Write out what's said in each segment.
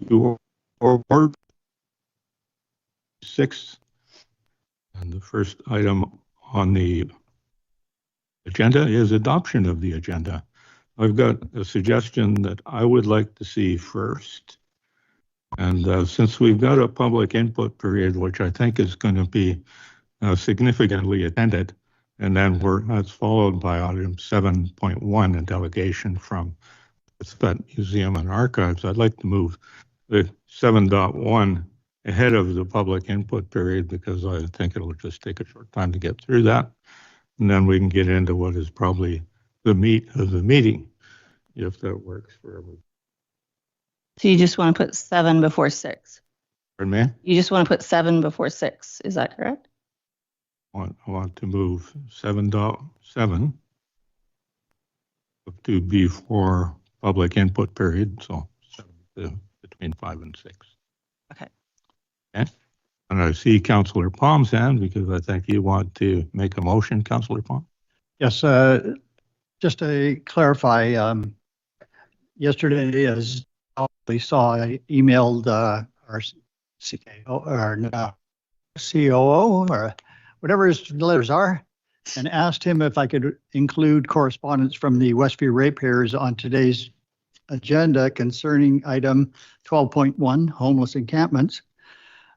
to order 6. And the first item on the agenda is adoption of the agenda. I've got a suggestion that I would like to see first. And since we've got a public input period, which I think is going to be significantly attended, and then that's followed by item 7.1, a delegation from the Tibet Museum and Archives, I'd like to move the 7.1 ahead of the public input period because I think it'll just take a short time to get through that. And then we can get into what is probably the meat of the meeting, if that works for everyone. So you just want to put 7 before 6? Pardon me? You just want to put 7 before 6, is that correct? I want to move 7.7 to before public input period, so between 5 and 6. Okay. And I see Councillor Palm's hand because I think you want to make a motion, Councillor Palm. Yes, just to clarify, yesterday, as we saw, I emailed our COO or COO or whatever his letters are, and asked him if I could include correspondence from the Westview ratepayers on today's agenda concerning item 12.1, homeless encampments.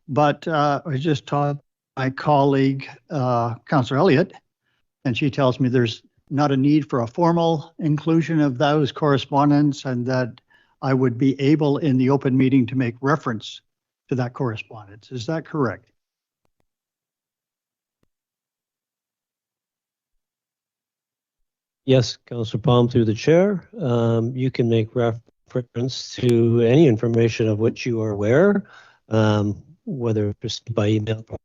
But I just talked to my colleague, Councillor Elliott, and she tells me there's not a need for a formal inclusion of those correspondence and that I would be able in the open meeting to make reference to that correspondence. Is that correct? Yes, Councillor Palm, through the chair. You can make reference to any information of which you are aware, whether it's by email from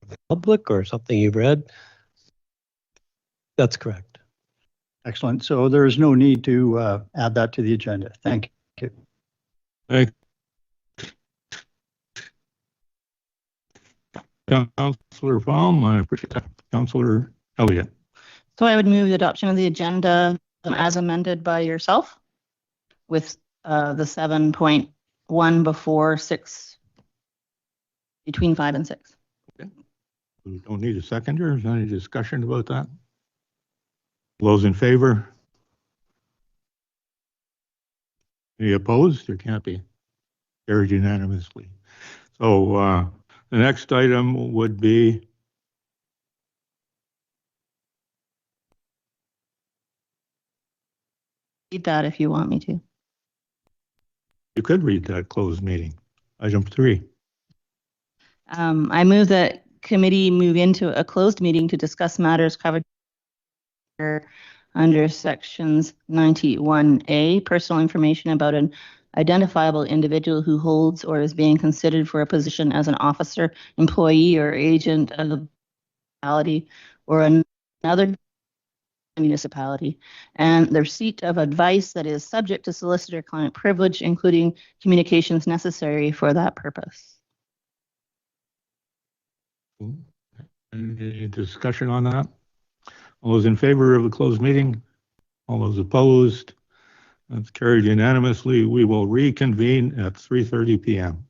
the public or something you've read. That's correct. Excellent. So there is no need to add that to the agenda. Thank you. Thank you. Councillor Palm, I appreciate that. Councillor Elliott. So I would move the adoption of the agenda as amended by yourself with the 7.1 before 6, between 5 and 6. Okay. We don't need a seconder. Is there any discussion about that? Those in favor? Any opposed? There can't be. Carried unanimously. So the next item would be Read that if you want me to. you could read that closed meeting. Item 3. I move that committee move into a closed meeting to discuss matters covered under sections 91A, personal information about an identifiable individual who holds or is being considered for a position as an officer, employee, or agent of the municipality or another municipality, and the receipt of advice that is subject to solicitor-client privilege, including communications necessary for that purpose. Any discussion on that? All those in favor of the closed meeting? All those opposed? That's carried unanimously. We will reconvene at 3:30 p.m.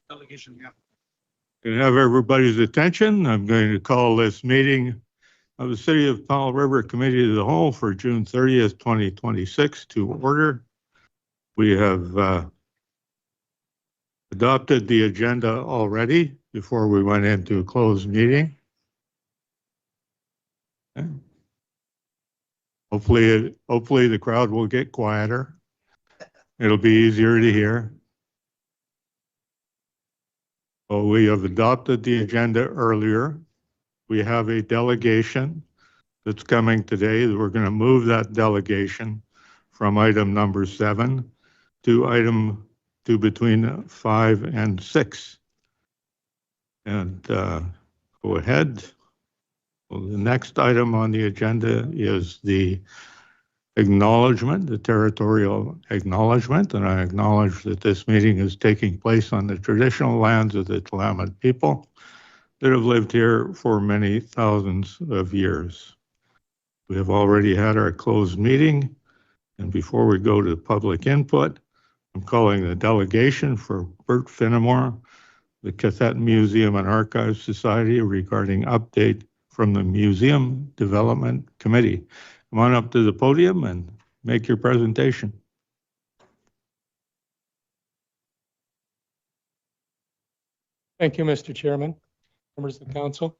Delegation, yeah. Can have everybody's attention. I'm going to call this meeting of the City of Powell River Committee of the Whole for June 30th, 2026 to order. We have adopted the agenda already before we went into a closed meeting. Okay. Hopefully the crowd will get quieter. It'll be easier to hear. Well, we have adopted the agenda earlier. We have a delegation that's coming today. We're going to move that delegation from item number 7 to item to between 5 and 6. And go ahead. Well, the next item on the agenda is the acknowledgement, the territorial acknowledgement, and I acknowledge that this meeting is taking place on the traditional lands of the Tla'amin people that have lived here for many thousands of years. We have already had our closed meeting, and before we go to public input, I'm calling the delegation for Bert Finnemore, the Cathet Museum and Archives Society, regarding update from the Museum Development Committee. Come on up to the podium and make your presentation. Thank you, Mr. Chairman, members of the council.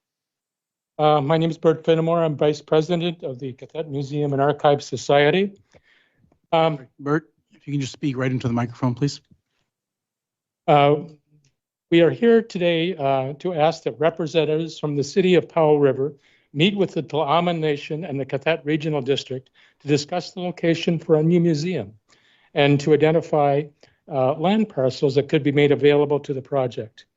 My name is Bert Finnemore. I'm Vice President of the Cathet Museum and Archives Society. Bert, if you can just speak right into the microphone, please. We are here today to ask that representatives from the City of Powell River meet with the Tla'amin Nation and the Cathet Regional District to discuss the location for a new museum and to identify land parcels that could be made available to the project.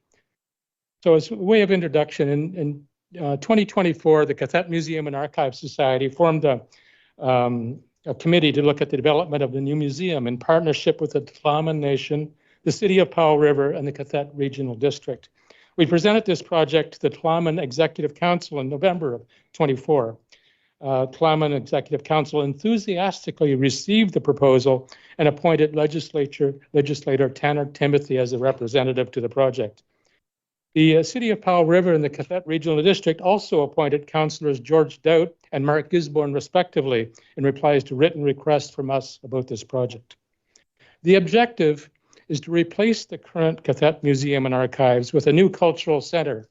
So as a way of introduction, in 2024, the Cathet Museum and Archives Society formed a committee to look at the development of the new museum in partnership with the Tla'amin Nation, the City of Powell River, and the Cathet Regional District. We presented this project to the Tla'amin Executive Council in November of 24. Tla'amin Executive Council enthusiastically received the proposal and appointed legislator Tanner Timothy as a representative to the project. The City of Powell River and the Cathet Regional District also appointed councillors George Doubt and Mark Gisborne, respectively, in replies to written requests from us about this project. The objective is to replace the current Cathet Museum and Archives with a new cultural center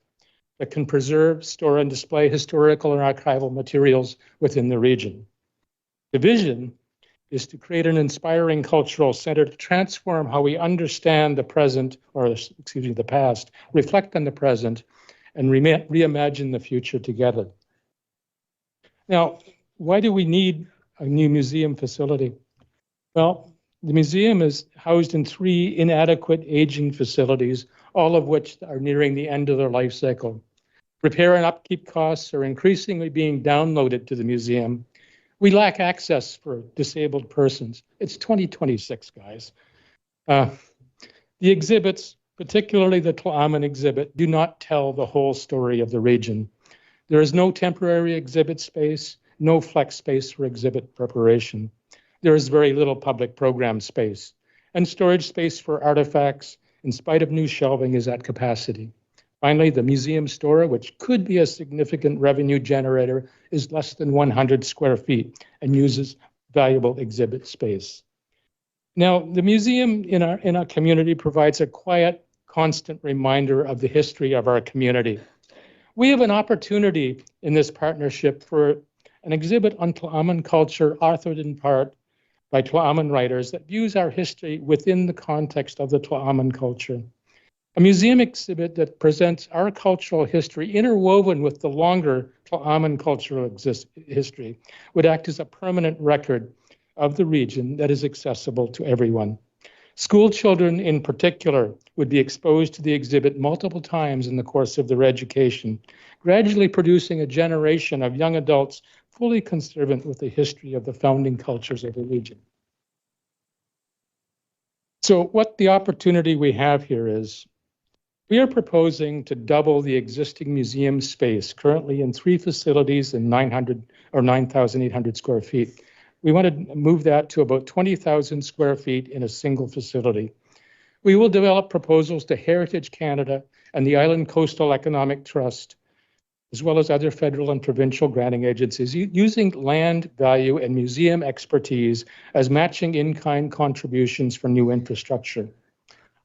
that can preserve, store, and display historical and archival materials within the region. The vision is to create an inspiring cultural center to transform how we understand the present, or excuse me, the past, reflect on the present, and reimagine the future together. Now, why do we need a new museum facility? Well, the museum is housed in 3 inadequate aging facilities, all of which are nearing the end of their life cycle. Repair and upkeep costs are increasingly being downloaded to the museum. We lack access for disabled persons. It's 2026, guys. The exhibits, particularly the Tla'amin exhibit, do not tell the whole story of the region. There is no temporary exhibit space, no flex space for exhibit preparation. There is very little public program space, and storage space for artifacts, in spite of new shelving, is at capacity. Finally, the museum store, which could be a significant revenue generator, is less than 100 square feet and uses valuable exhibit space. Now, the museum in our community provides a quiet, constant reminder of the history of our community. We have an opportunity in this partnership for an exhibit on Tla'amin culture, authored in part by Tla'amin writers, that views our history within the context of the Tla'amin culture. A museum exhibit that presents our cultural history interwoven with the longer Tla'amin cultural history would act as a permanent record of the region that is accessible to everyone. School children in particular would be exposed to the exhibit multiple times in the course of their education, gradually producing a generation of young adults fully conservant with the history of the founding cultures of the region. So what the opportunity we have here is, we are proposing to double the existing museum space, currently in 3 facilities in 9,800 square feet. We want to move that to about 20,000 square feet in a single facility. We will develop proposals to Heritage Canada and the Island Coastal Economic Trust, as well as other federal and provincial granting agencies, using land value and museum expertise as matching in-kind contributions for new infrastructure.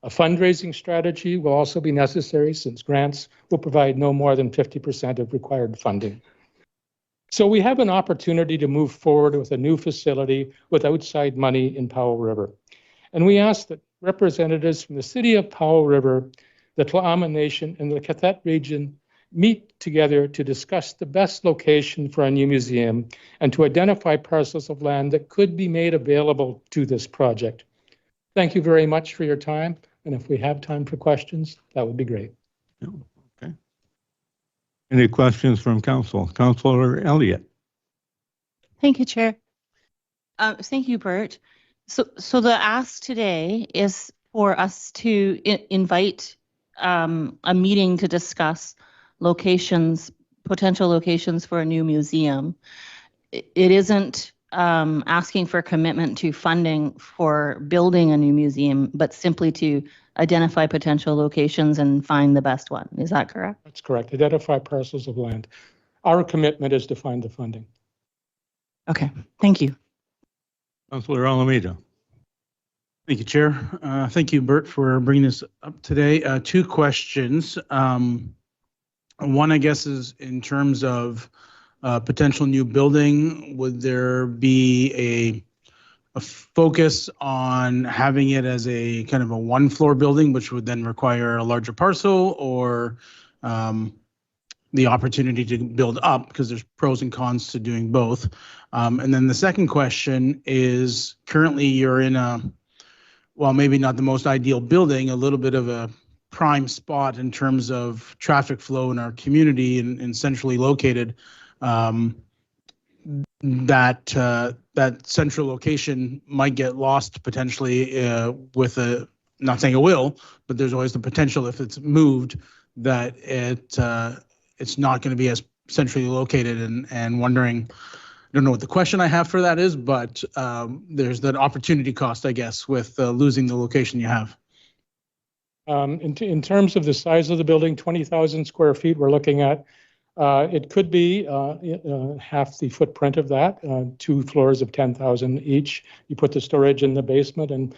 A fundraising strategy will also be necessary since grants will provide no more than 50% of required funding. So we have an opportunity to move forward with a new facility with outside money in Powell River. And we ask that representatives from the City of Powell River, the Tla'amin Nation, and the Kathet region meet together to discuss the best location for a new museum and to identify parcels of land that could be made available to this project. Thank you very much for your time. And if we have time for questions, that would be great. Okay. Any questions from council? Councillor Elliott. Thank you, Chair. Thank you, Bert. So the ask today is for us to invite a meeting to discuss potential locations for a new museum. It isn't asking for commitment to funding for building a new museum, but simply to identify potential locations and find the best one. Is that correct? That's correct. Identify parcels of land. Our commitment is to find the funding. Okay, thank you. Councillor Alameda. Thank you, Chair. Thank you, Bert, for bringing this up today. Two questions. One, I guess, is in terms of potential new building, would there be a focus on having it as a kind of a one-floor building, which would then require a larger parcel, or the opportunity to build up, because there's pros and cons to doing both? And then the second question is, currently you're in well, maybe not the most ideal building, a little bit of a prime spot in terms of traffic flow in our community and centrally located. That central location might get lost potentially with not saying it will, but there's always the potential if it's moved that it's not going to be as centrally located, and wondering, I don't know what the question I have for that is, but there's that opportunity cost, I guess, with losing the location you have. In terms of the size of the building, 20,000 square feet, we're looking at, it could be half the footprint of that, 2 floors of 10,000 each. You put the storage in the basement and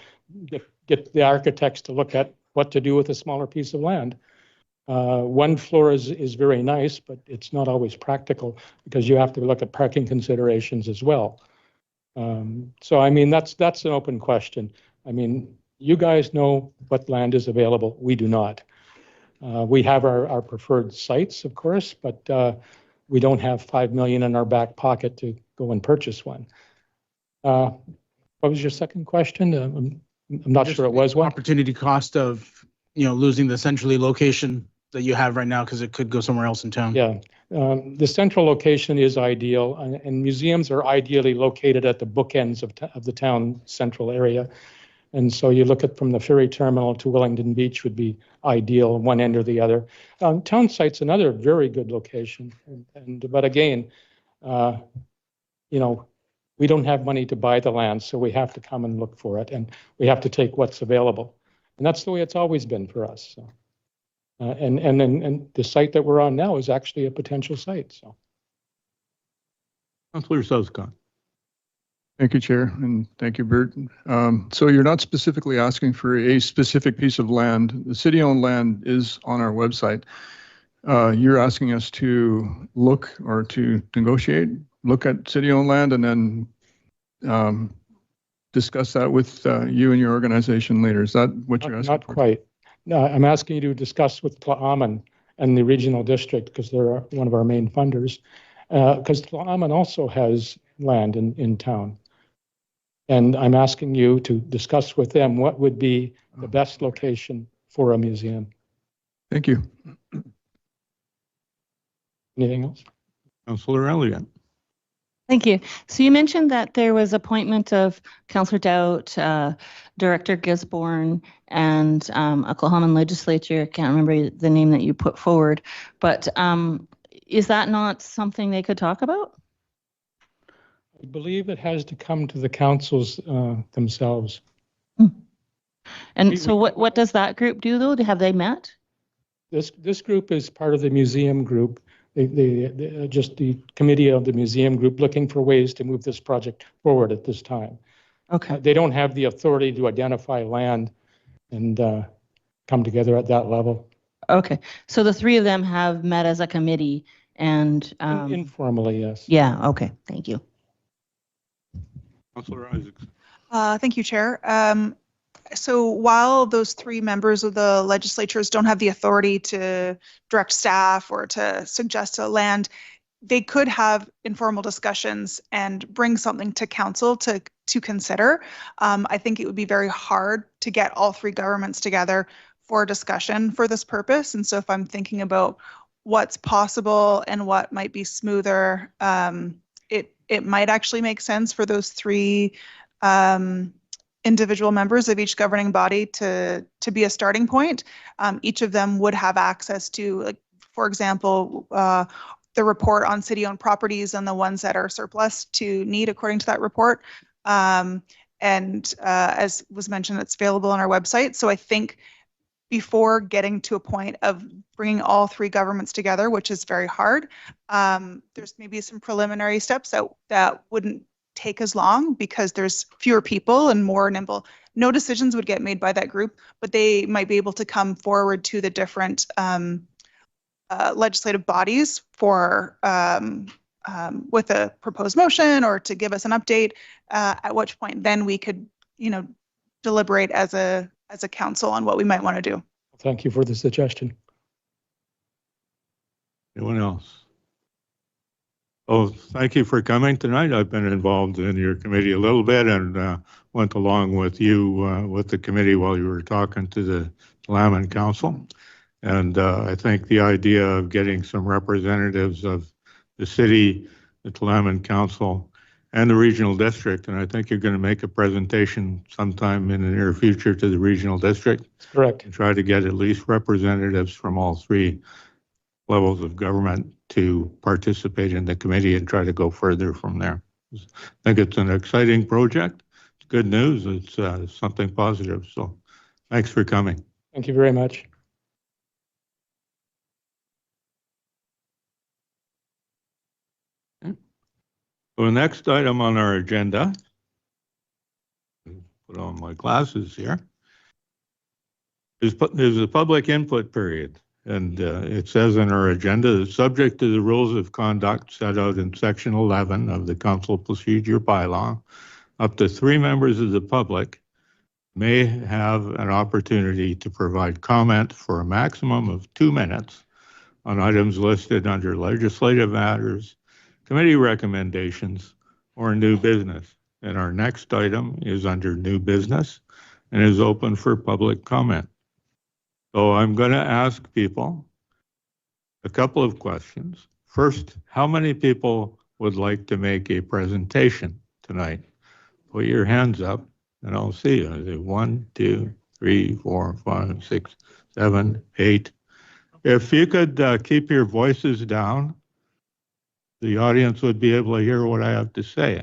get the architects to look at what to do with a smaller piece of land. 1 floor is very nice, but it's not always practical because you have to look at parking considerations as well. So, I mean, that's an open question. I mean, you guys know what land is available. We do not. We have our preferred sites, of course, but we don't have $5 million in our back pocket to go and purchase one. What was your second question? I'm not sure it was one. Opportunity cost of, losing the centrally location that you have right now, because it could go somewhere else in town. Yeah, the central location is ideal, and museums are ideally located at the bookends of the town central area. And so you look at from the ferry terminal to Wellington Beach would be ideal, one end or the other. Town site's another very good location. But again, we don't have money to buy the land, so we have to come and look for it, and we have to take what's available. And that's the way it's always been for us. So. And the site that we're on now is actually a potential site. So. Councillor Southcott. Thank you, Chair, and thank you, Bert. So you're not specifically asking for a specific piece of land. The city-owned land is on our website. You're asking us to look or to look at city-owned land, and then discuss that with you and your organization later. Is that what you're asking Not for? quite. No, I'm asking you to discuss with Tla'amin and the regional district, because they're one of our main funders, because Tla'amin also has land in town. And I'm asking you to discuss with them what would be the best location for a museum. Thank you. Anything else? Councillor Elliott. Thank you. So you mentioned that there was appointment of Councillor Dowd, Director Gisborne, and Oklahoman legislature. Can't remember the name that you put forward, but is that not something they could talk about? I believe it has to come to the councils themselves. And so what does that group do though? Have they met? This group is part of the museum group. They just the committee of the museum group looking for ways to move this project forward at this time. Okay. They don't have the authority to identify land and come together at that level. Okay. So the three of them have met as a committee and Informally, yes. yeah, okay. Thank you. Councillor Isaacs. Thank you, Chair. So while those three members of the legislatures don't have the authority to direct staff or to suggest a land, they could have informal discussions and bring something to council to consider. I think it would be very hard to get all three governments together for a discussion for this purpose. And so if I'm thinking about what's possible and what might be smoother, it might actually make sense for those three individual members of each governing body to be a starting point. Each of them would have access to, like, for example, the report on city-owned properties and the ones that are surplus to need according to that report. And as was mentioned, it's available on our website. So I think before getting to a point of bringing all three governments together, which is very hard, there's maybe some preliminary steps that wouldn't take as long because there's fewer people and more nimble. No decisions would get made by that group, but they might be able to come forward to the different legislative bodies for with a proposed motion or to give us an update, at which point then we could, deliberate as a council on what we might want to do. Thank you for the suggestion. Anyone else? Oh, thank you for coming tonight. I've been involved in your committee a little bit and went along with you with the committee while you were talking to the Tla'amin Council. And I think the idea of getting some representatives of the city, the Tla'amin Council, and the regional district, and I think you're going to make a presentation sometime in the near future to the regional district. Correct. And try to get at least representatives from all three levels of government to participate in the committee and try to go further from there. I think it's an exciting project. It's good news. It's something positive. So thanks for coming. Thank you very much. So the next item on our agenda, put on my glasses here, is a public input period. And it says in our agenda that subject to the rules of conduct set out in section 11 of the council procedure bylaw, up to 3 members of the public may have an opportunity to provide comment for a maximum of 2 minutes on items listed under legislative matters, committee recommendations, or new business. And our next item is under new business and is open for public comment. So I'm going to ask people a couple of questions. First, how many people would like to make a presentation tonight? Put your hands up and I'll see you. 1, 2, 3, 4, 5, 6, 7, 8. If you could keep your voices down, the audience would be able to hear what I have to say.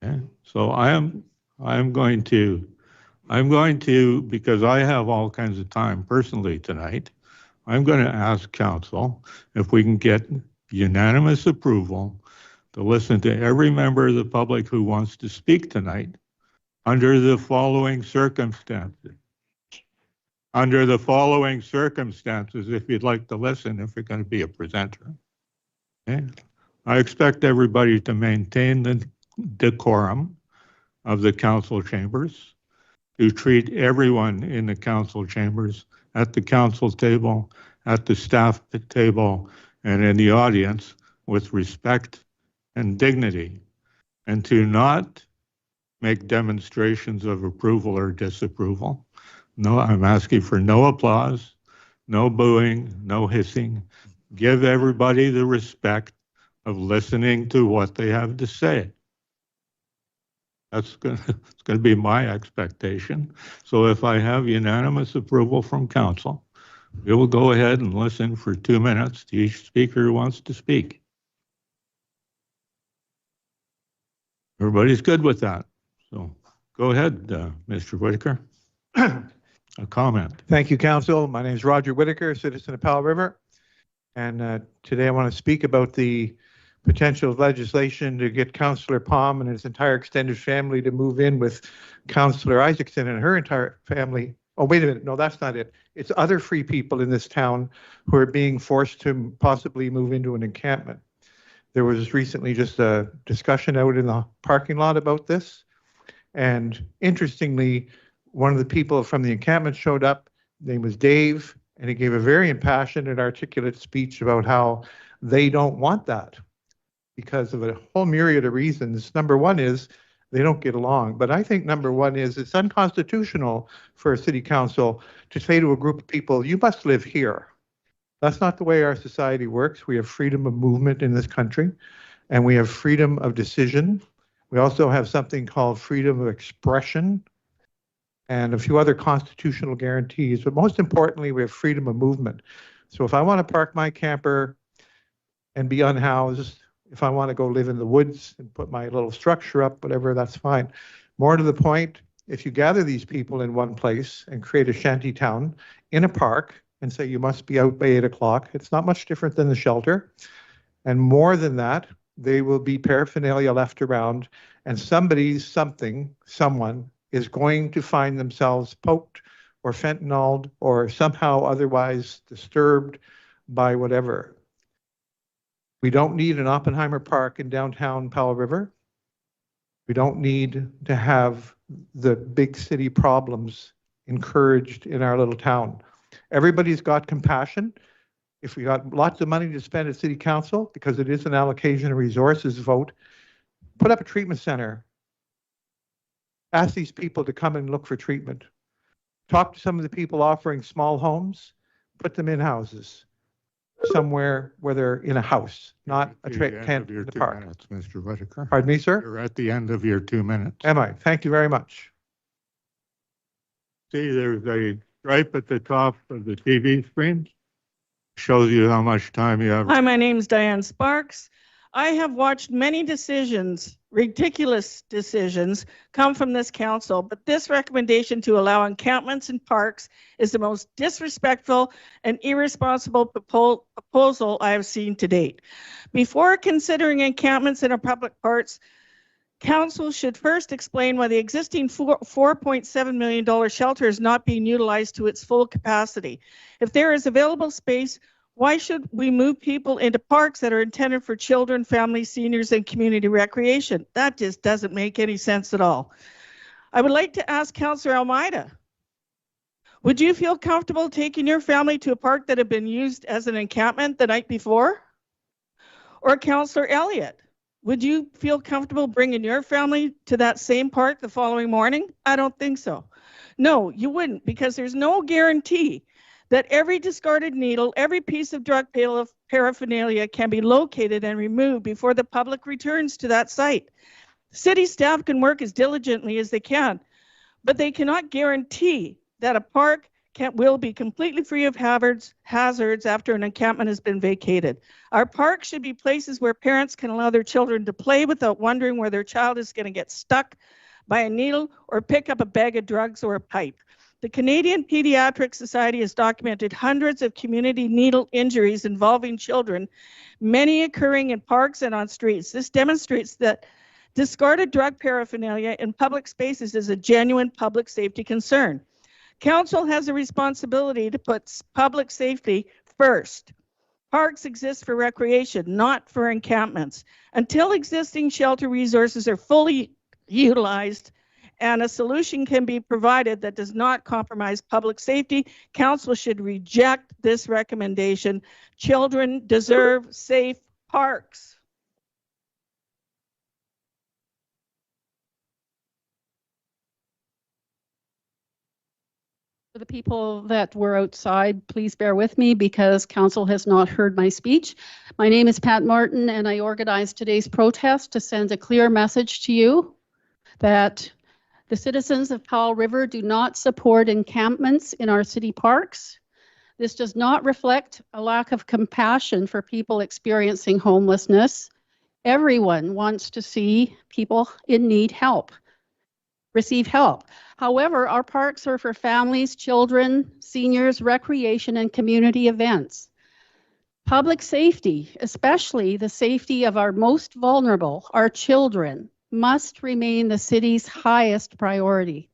Okay. So I'm going to, because I have all kinds of time personally tonight, I'm going to ask council if we can get unanimous approval to listen to every member of the public who wants to speak tonight under the following circumstances. Under the following circumstances, if you'd like to listen, if you're going to be a presenter. Okay. I expect everybody to maintain the decorum of the council chambers, to treat everyone in the council chambers, at the council table, at the staff table, and in the audience with respect and dignity, and to not make demonstrations of approval or disapproval. No, I'm asking for no applause, no booing, no hissing. Give everybody the respect of listening to what they have to say. It's going to be my expectation. So if I have unanimous approval from council, we will go ahead and listen for 2 minutes to each speaker who wants to speak. Everybody's good with that. So Go ahead, Mr. Whitaker. A comment. Thank you, Council. My name is Roger Whitaker, citizen of Powell River. And today I want to speak about the potential legislation to get Councillor Palm and his entire extended family to move in with Councillor Isaacson and her entire family. Oh, wait a minute. No, that's not it. It's other free people in this town who are being forced to possibly move into an encampment. There was recently just a discussion out in the parking lot about this. And interestingly, one of the people from the encampment showed up. His name was Dave, and he gave a very impassioned and articulate speech about how they don't want that because of a whole myriad of reasons. Number one is they don't get along. But I think number one is it's unconstitutional for a city council to say to a group of people, you must live here. That's not the way our society works. We have freedom of movement in this country, and we have freedom of decision. We also have something called freedom of expression and a few other constitutional guarantees. But most importantly, we have freedom of movement. So if I want to park my camper and be unhoused, if I want to go live in the woods and put my little structure up, whatever, that's fine. More to the point, if you gather these people in one place and create a shanty town in a park and say you must be out by 8 o'clock, it's not much different than the shelter. And more than that, they will be paraphernalia left around, and someone is going to find themselves poked or fentanyled or somehow otherwise disturbed by whatever. We don't need an Oppenheimer Park in downtown Powell River. We don't need to have the big city problems encouraged in our little town. Everybody's got compassion. If we got lots of money to spend at city council, because it is an allocation of resources vote, put up a treatment center. Ask these people to come and look for treatment. Talk to some of the people offering small homes, put them in houses. Somewhere where they're in a house, not a tent in the park. Minutes, Mr. Whitaker. Pardon me, sir? You're at the end of your 2 minutes. Am I? Thank you very much. See, there's a stripe at the top of the TV screen. Shows you how much time you have. Hi, my name's Diane Sparks. I have watched many decisions, ridiculous decisions, come from this council, but this recommendation to allow encampments in parks is the most disrespectful and irresponsible proposal I have seen to date. Before considering encampments in our public parks, council should first explain why the existing $4.7 million shelter is not being utilized to its full capacity. If there is available space, why should we move people into parks that are intended for children, families, seniors, and community recreation? That just doesn't make any sense at all. I would like to ask Councillor Almeida, would you feel comfortable taking your family to a park that had been used as an encampment the night before? Or Councillor Elliott, would you feel comfortable bringing your family to that same park the following morning? I don't think so. No, you wouldn't, because there's no guarantee that every discarded needle, every piece of drug paraphernalia can be located and removed before the public returns to that site. City staff can work as diligently as they can, but they cannot guarantee that a park will be completely free of hazards after an encampment has been vacated. Our parks should be places where parents can allow their children to play without wondering where their child is going to get stuck by a needle or pick up a bag of drugs or a pipe. The Canadian Pediatric Society has documented hundreds of community needle injuries involving children, many occurring in parks and on streets. This demonstrates that discarded drug paraphernalia in public spaces is a genuine public safety concern. Council has a responsibility to put public safety first. Parks exist for recreation, not for encampments. Until existing shelter resources are fully utilized and a solution can be provided that does not compromise public safety, council should reject this recommendation. Children deserve safe parks. For the people that were outside, please bear with me because council has not heard my speech. My name is Pat Martin, and I organized today's protest to send a clear message to you that the citizens of Powell River do not support encampments in our city parks. This does not reflect a lack of compassion for people experiencing homelessness. Everyone wants to see people in need help. receive help. However, our parks are for families, children, seniors, recreation, and community events. Public safety, especially the safety of our most vulnerable, our children, must remain the city's highest priority.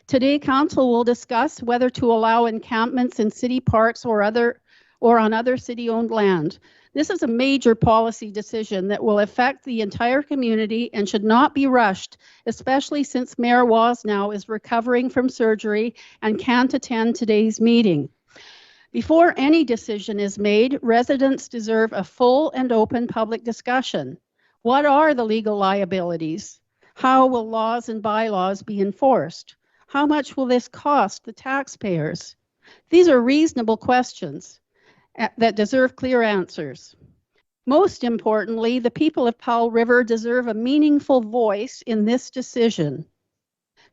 Today, council will discuss whether to allow encampments in city parks or on other city-owned land. This is a major policy decision that will affect the entire community and should not be rushed, especially since Mayor Wasnow is recovering from surgery and can't attend today's meeting. Before any decision is made, residents deserve a full and open public discussion. What are the legal liabilities? How will laws and bylaws be enforced? How much will this cost the taxpayers? These are reasonable questions that deserve clear answers. Most importantly, the people of Powell River deserve a meaningful voice in this decision.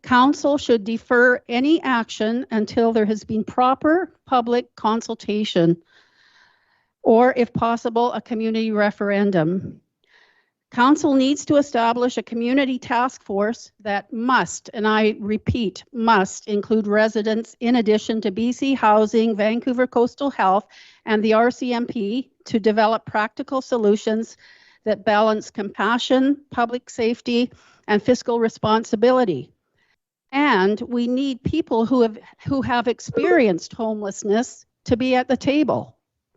Council should defer any action until there has been proper public consultation, or if possible, a community referendum. Council needs to establish a community task force that must, and I repeat, must include residents in addition to BC Housing, Vancouver Coastal Health, and the RCMP to develop practical solutions that balance compassion, public safety, and fiscal responsibility. And we need people who have experienced homelessness to be at the table.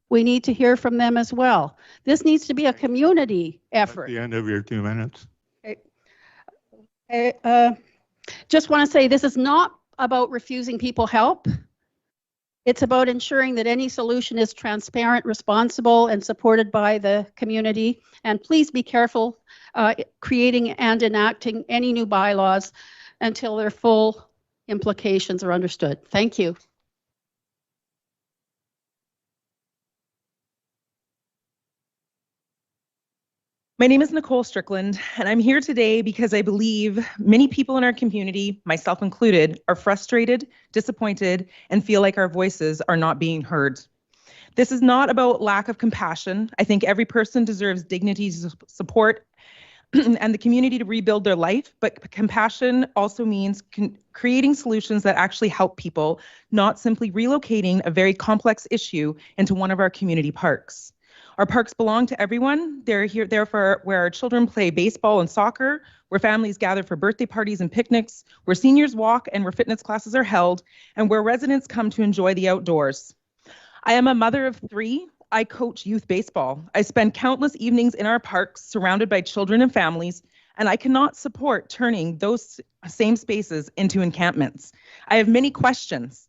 We need to hear from them as well. This needs to be a community effort. At the end of your 2 minutes. Just want to say this is not about refusing people help. It's about ensuring that any solution is transparent, responsible, and supported by the community. And please be careful creating and enacting any new bylaws until their full implications are understood. Thank you. My name is Nicole Strickland, and I'm here today because I believe many people in our community, myself included, are frustrated, disappointed, and feel like our voices are not being heard. This is not about lack of compassion. I think every person deserves dignity, support, and the community to rebuild their life, but compassion also means creating solutions that actually help people, not simply relocating a very complex issue into one of our community parks. Our parks belong to everyone. They're there for where our children play baseball and soccer, where families gather for birthday parties and picnics, where seniors walk and where fitness classes are held, and where residents come to enjoy the outdoors. I am a mother of 3. I coach youth baseball. I spend countless evenings in our parks surrounded by children and families, and I cannot support turning those same spaces into encampments. I have many questions.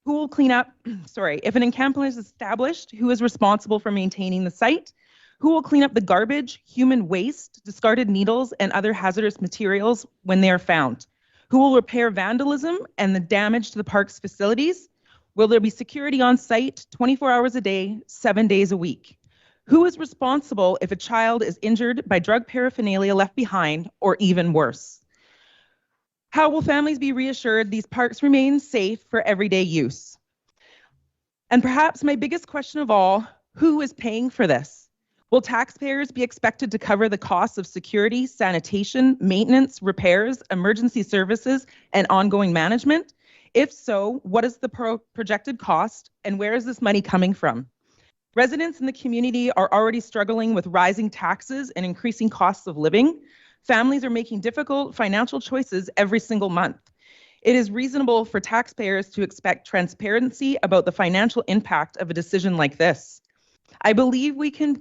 Who will clean up, if an encampment is established, who is responsible for maintaining the site? Who will clean up the garbage, human waste, discarded needles, and other hazardous materials when they are found? Who will repair vandalism and the damage to the park's facilities? Will there be security on site 24 hours a day, 7 days a week? Who is responsible if a child is injured by drug paraphernalia left behind, or even worse? How will families be reassured these parks remain safe for everyday use? And perhaps my biggest question of all, who is paying for this? Will taxpayers be expected to cover the costs of security, sanitation, maintenance, repairs, emergency services, and ongoing management? If so, what is the projected cost, and where is this money coming from? Residents in the community are already struggling with rising taxes and increasing costs of living. Families are making difficult financial choices every single month. It is reasonable for taxpayers to expect transparency about the financial impact of a decision like this. I believe we can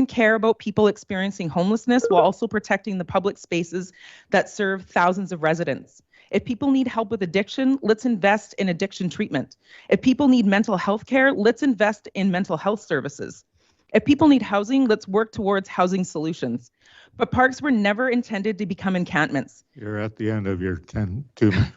care about people experiencing homelessness while also protecting the public spaces that serve thousands of residents. If people need help with addiction, let's invest in addiction treatment. If people need mental health care, let's invest in mental health services. If people need housing, let's work towards housing solutions. But parks were never intended to become encampments. You're at the end of your 2 minutes.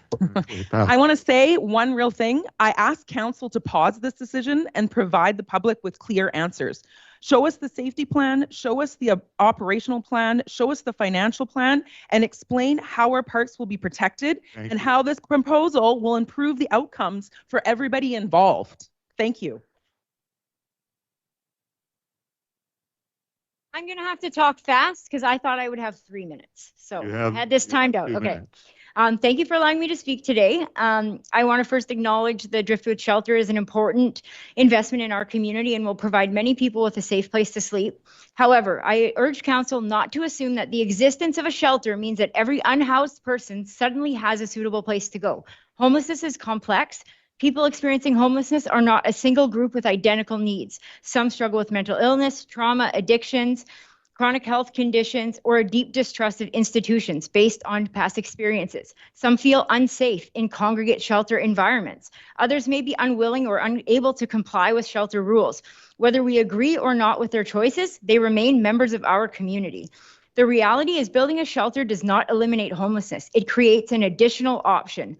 I want to say one real thing. I ask council to pause this decision and provide the public with clear answers. Show us the safety plan, show us the operational plan, show us the financial plan, and explain how our parks will be protected and how this proposal will improve the outcomes for everybody involved. Thank you. I'm going to have to talk fast because I thought I would have 3 minutes. So I had this timed out. Okay. Thank you for allowing me to speak today. I want to first acknowledge the Driftwood Shelter is an important investment in our community and will provide many people with a safe place to sleep. However, I urge council not to assume that the existence of a shelter means that every unhoused person suddenly has a suitable place to go. Homelessness is complex. People experiencing homelessness are not a single group with identical needs. Some struggle with mental illness, trauma, addictions, chronic health conditions, or a deep distrust of institutions based on past experiences. Some feel unsafe in congregate shelter environments. Others may be unwilling or unable to comply with shelter rules. Whether we agree or not with their choices, they remain members of our community. The reality is building a shelter does not eliminate homelessness. It creates an additional option.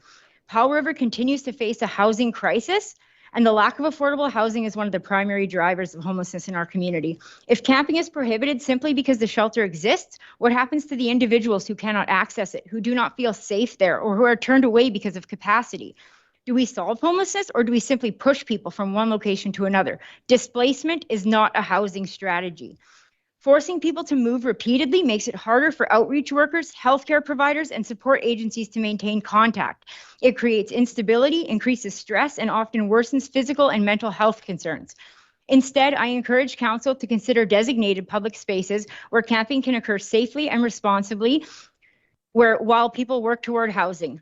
Powell River continues to face a housing crisis, and the lack of affordable housing is one of the primary drivers of homelessness in our community. If camping is prohibited simply because the shelter exists, what happens to the individuals who cannot access it, who do not feel safe there, or who are turned away because of capacity? Do we solve homelessness, or do we simply push people from one location to another? Displacement is not a housing strategy. Forcing people to move repeatedly makes it harder for outreach workers, healthcare providers, and support agencies to maintain contact. It creates instability, increases stress, and often worsens physical and mental health concerns. Instead, I encourage council to consider designated public spaces where camping can occur safely and responsibly, while people work toward housing.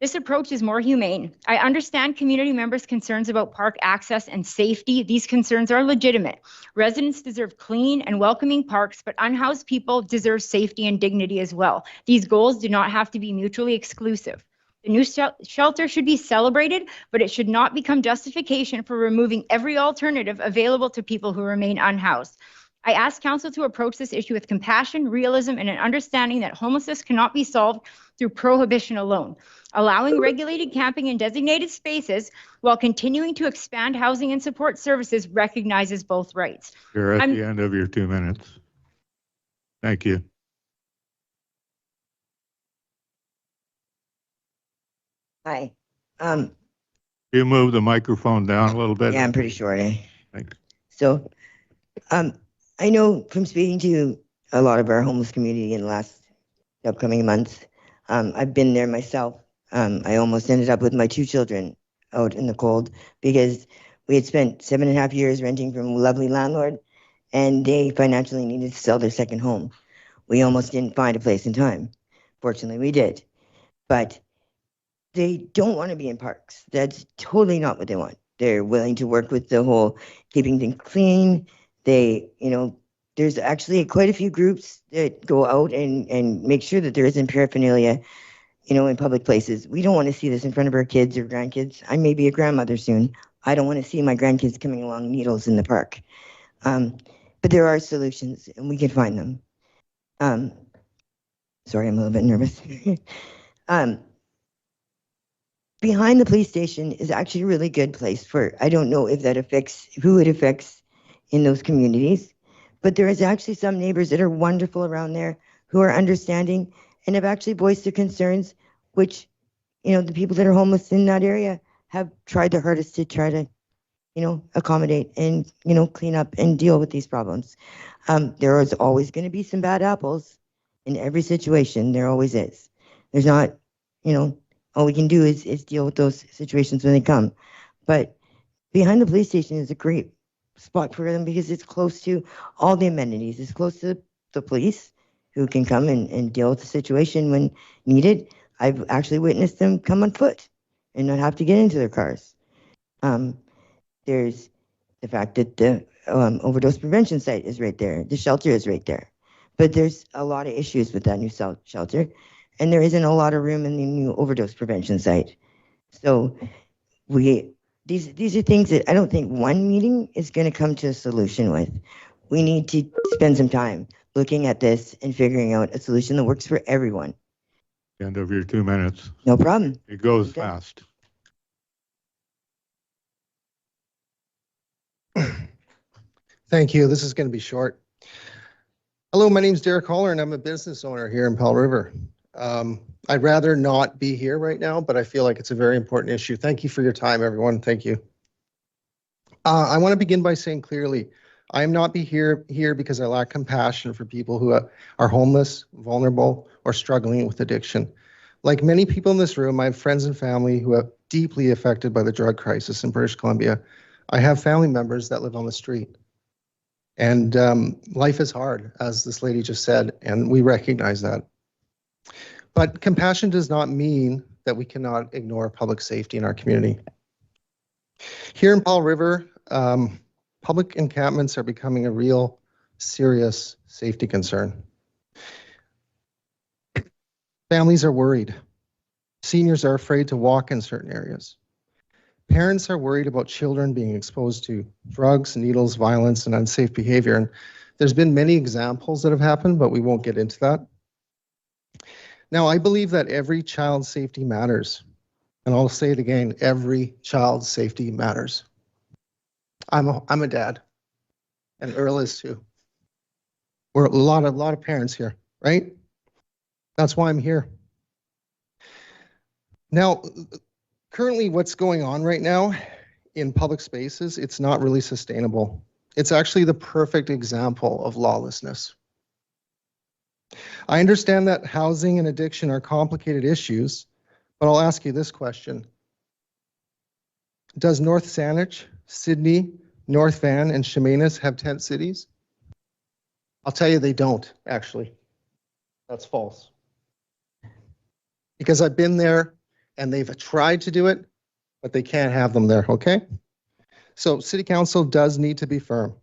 This approach is more humane. I understand community members' concerns about park access and safety. These concerns are legitimate. Residents deserve clean and welcoming parks, but unhoused people deserve safety and dignity as well. These goals do not have to be mutually exclusive. The new shelter should be celebrated, but it should not become justification for removing every alternative available to people who remain unhoused. I ask council to approach this issue with compassion, realism, and an understanding that homelessness cannot be solved through prohibition alone. Allowing regulated camping in designated spaces while continuing to expand housing and support services recognizes both rights. You're at the end of your 2 minutes. Thank you. Hi. You move the microphone down a little bit. Yeah, I'm pretty short. Thanks. So, I know from speaking to a lot of our homeless community in the last upcoming months, I've been there myself. I almost ended up with my 2 children out in the cold because we had spent 7.5 years renting from a lovely landlord, and they financially needed to sell their second home. We almost didn't find a place in time. Fortunately, we did. But they don't want to be in parks. That's totally not what they want. They're willing to work with the whole keeping things clean. They, there's actually quite a few groups that go out and make sure that there isn't paraphernalia, in public places. We don't want to see this in front of our kids or grandkids. I may be a grandmother soon. I don't want to see my grandkids coming along needles in the park. But there are solutions, and we can find them. Sorry, I'm a little bit nervous. Behind the police station is actually a really good place for, I don't know if that affects, who it affects in those communities, but there is actually some neighbors that are wonderful around there who are understanding and have actually voiced their concerns, which, the people that are homeless in that area have tried their hardest to try to, accommodate and, clean up and deal with these problems. There is always going to be some bad apples in every situation. There always is. There's not, all we can do is deal with those situations when they come. But behind the police station is a great spot for them because it's close to all the amenities. It's close to the police who can come and deal with the situation when needed. I've actually witnessed them come on foot and not have to get into their cars. There's the fact that the overdose prevention site is right there. The shelter is right there. But there's a lot of issues with that new shelter. And there isn't a lot of room in the new overdose prevention site. So these are things that I don't think one meeting is going to come to a solution with. We need to spend some time looking at this and figuring out a solution that works for everyone. End of your 2 minutes. No problem. It goes fast. Thank you. This is going to be short. Hello, my name is Derek Holler, and I'm a business owner here in Powell River. I'd rather not be here right now, but I feel like it's a very important issue. Thank you for your time, everyone. Thank you. I want to begin by saying clearly, I am not here because I lack compassion for people who are homeless, vulnerable, or struggling with addiction. Like many people in this room, I have friends and family who are deeply affected by the drug crisis in British Columbia. I have family members that live on the street. And life is hard, as this lady just said, and we recognize that. But compassion does not mean that we cannot ignore public safety in our community. Here in Powell River, public encampments are becoming a real serious safety concern. Families are worried. Seniors are afraid to walk in certain areas. Parents are worried about children being exposed to drugs, needles, violence, and unsafe behavior. And there's been many examples that have happened, but we won't get into that. Now, I believe that every child's safety matters. And I'll say it again, every child's safety matters. I'm a dad, and Earl is too. We're a lot of parents here, right? That's why I'm here. Now, currently what's going on right now in public spaces, it's not really sustainable. It's actually the perfect example of lawlessness. I understand that housing and addiction are complicated issues, but I'll ask you this question. Does North Saanich, Sydney, North Van, and Chemainus have tent cities? I'll tell you they don't, actually. That's false. Because I've been there and they've tried to do it, but they can't have them there, okay? So City Council does need to be firm.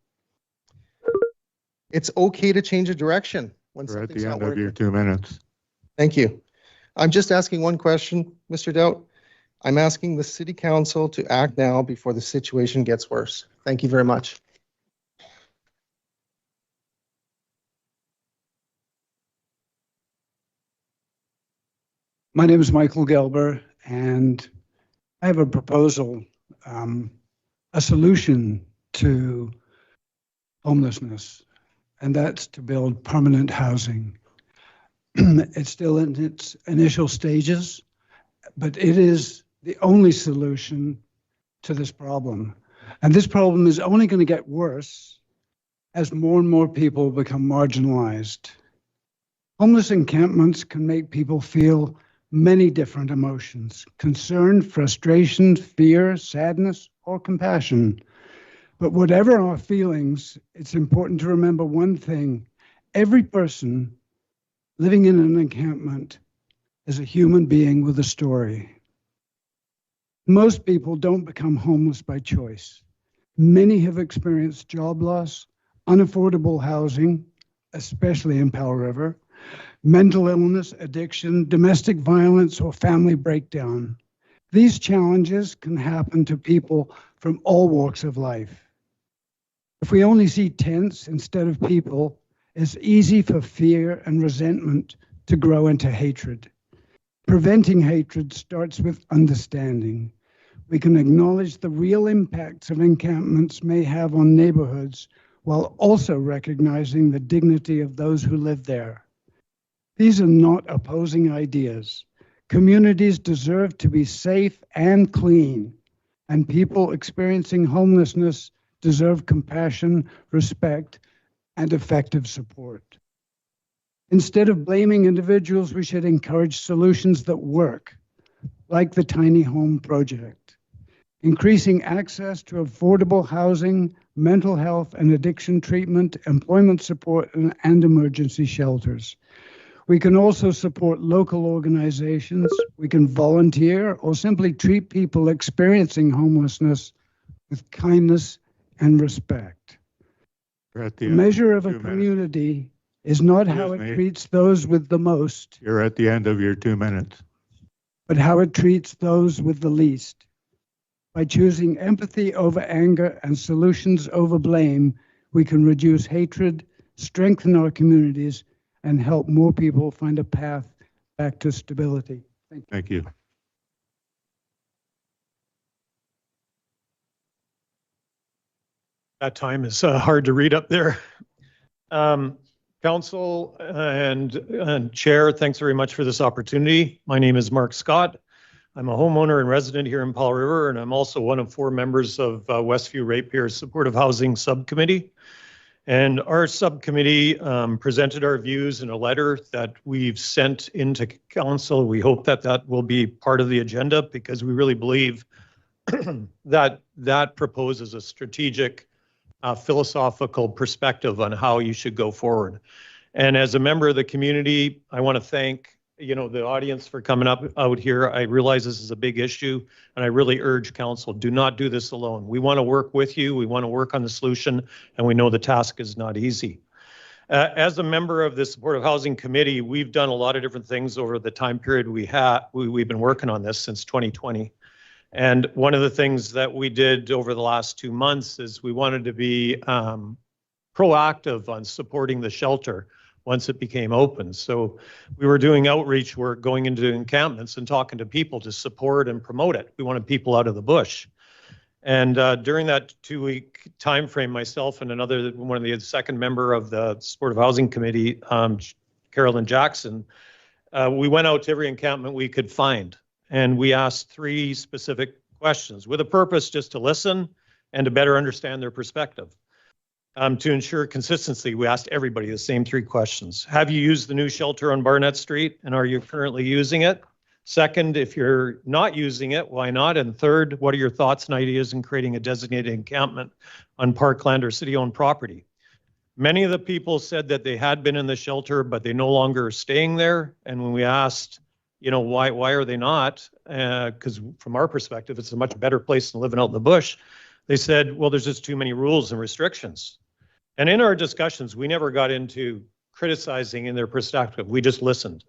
It's okay to change a direction when We're at something's the not end of working. your 2 minutes. Thank you. I'm just asking one question, Mr. Doubt. I'm asking the City Council to act now before the situation gets worse. Thank you very much. My name is Michael Gelber, and I have a proposal, a solution to homelessness, and that's to build permanent housing. It's still in its initial stages, but it is the only solution to this problem. And this problem is only going to get worse as more and more people become marginalized. Homeless encampments can make people feel many different emotions: concern, frustration, fear, sadness, or compassion. But whatever our feelings, it's important to remember one thing: every person living in an encampment is a human being with a story. Most people don't become homeless by choice. Many have experienced job loss, unaffordable housing, especially in Powell River, mental illness, addiction, domestic violence, or family breakdown. These challenges can happen to people from all walks of life. If we only see tents instead of people, it's easy for fear and resentment to grow into hatred. Preventing hatred starts with understanding. We can acknowledge the real impacts of encampments may have on neighborhoods while also recognizing the dignity of those who live there. These are not opposing ideas. Communities deserve to be safe and clean, and people experiencing homelessness deserve compassion, respect, and effective support. Instead of blaming individuals, we should encourage solutions that work, like the Tiny Home Project. Increasing access to affordable housing, mental health and addiction treatment, employment support, and emergency shelters. We can also support local organizations. We can volunteer or simply treat people experiencing homelessness with kindness and respect. The measure of a community is not how it treats those with the most. You're at the end of your 2 minutes. But how it treats those with the least. By choosing empathy over anger and solutions over blame, we can reduce hatred, strengthen our communities, and help more people find a path back to stability. Thank you. Thank you. That time is hard to read up there. Council and Chair, thanks very much for this opportunity. My name is Mark Scott. I'm a homeowner and resident here in Powell River, and I'm also one of 4 members of Westview Ratepayers Supportive Housing Subcommittee. And our subcommittee presented our views in a letter that we've sent into council. We hope that that will be part of the agenda because we really believe that that proposes a strategic, philosophical perspective on how you should go forward. And as a member of the community, I want to thank the audience for coming up out here. I realize this is a big issue, and I really urge council, do not do this alone. We want to work with you. We want to work on the solution, and we know the task is not easy. As a member of the Supportive Housing Committee, we've done a lot of different things over the time period we've been working on this since 2020. And one of the things that we did over the last 2 months is we wanted to be proactive on supporting the shelter once it became open. So we were doing outreach work, going into encampments and talking to people to support and promote it. We wanted people out of the bush. And during that 2-week time frame, myself and one of the second member of the Supportive Housing Committee, Carolyn Jackson, we went out to every encampment we could find. And we asked 3 specific questions with a purpose just to listen and to better understand their perspective. To ensure consistency, we asked everybody the same 3 questions. Have you used the new shelter on Barnett Street, and are you currently using it? Second, if you're not using it, why not? And third, what are your thoughts and ideas in creating a designated encampment on parkland or city-owned property? Many of the people said that they had been in the shelter, but they no longer are staying there. And when we asked, why are they not? Because from our perspective, it's a much better place than living out in the bush. They said, well, there's just too many rules and restrictions. And in our discussions, we never got into criticizing in their perspective. We just listened.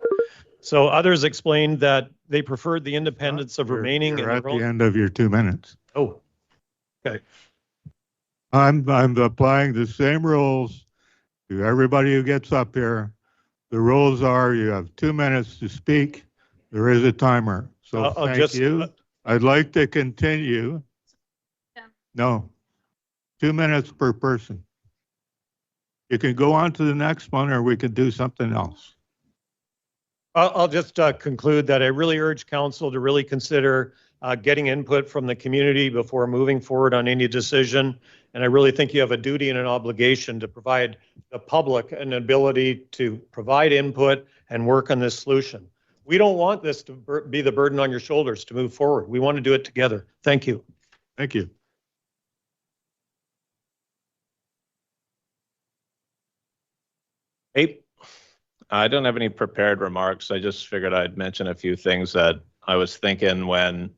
So others explained that they preferred the independence of remaining in You're at their the own. end of your 2 minutes. Oh, okay. I'm applying the same rules to everybody who gets up here. The rules are you have 2 minutes to speak. There is a timer. So I'll thank just- you. I'd like to continue. No, 2 minutes per person. You can go on to the next one, or we can do something else. I'll just conclude that I really urge council to really consider getting input from the community before moving forward on any decision. And I really think you have a duty and an obligation to provide the public an ability to provide input and work on this solution. We don't want this to be the burden on your shoulders to move forward. We want to do it together. Thank you. Thank you. Hey, I don't have any prepared remarks. I just figured I'd mention a few things that I was thinking when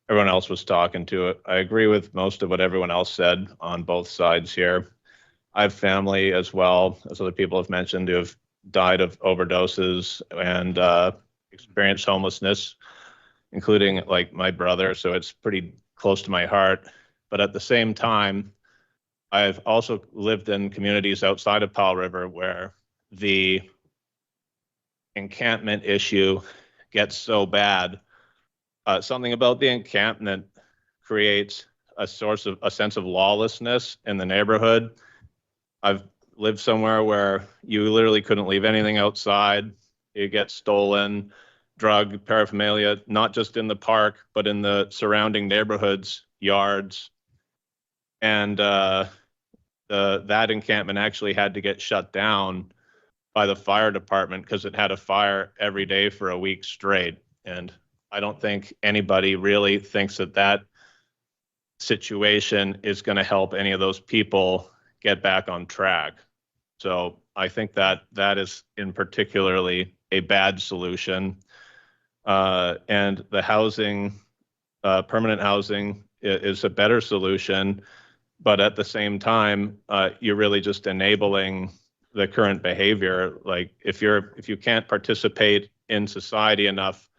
everyone else was talking to it. I agree with most of what everyone else said on both sides here. I have family as well, as other people have mentioned, who have died of overdoses and experienced homelessness, including like my brother. So it's pretty close to my heart. But at the same time, I've also lived in communities outside of Powell River where the encampment issue gets so bad. Something about the encampment creates a sense of lawlessness in the neighborhood. I've lived somewhere where you literally couldn't leave anything outside. You get stolen, drug paraphernalia, not just in the park, but in the surrounding neighborhoods, yards. And that encampment actually had to get shut down by the fire department because it had a fire every day for a week straight. And I don't think anybody really thinks that that situation is going to help any of those people get back on track. So I think that that is in particularly a bad solution. And the housing, permanent housing is a better solution. But at the same time, you're really just enabling the current behavior. Like if you can't participate in society enough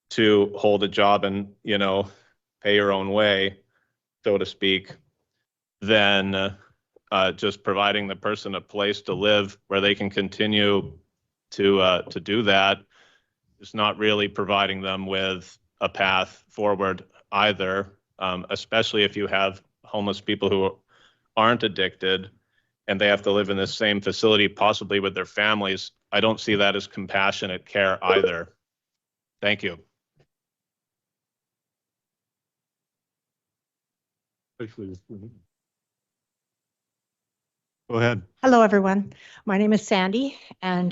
to hold a job and, pay your own way, so to speak, then just providing the person a place to live where they can continue to do that is not really providing them with a path forward either, especially if you have homeless people who aren't addicted and they have to live in the same facility, possibly with their families. I don't see that as compassionate care either. Thank you. Go ahead. Hello, everyone. My name is Sandy, and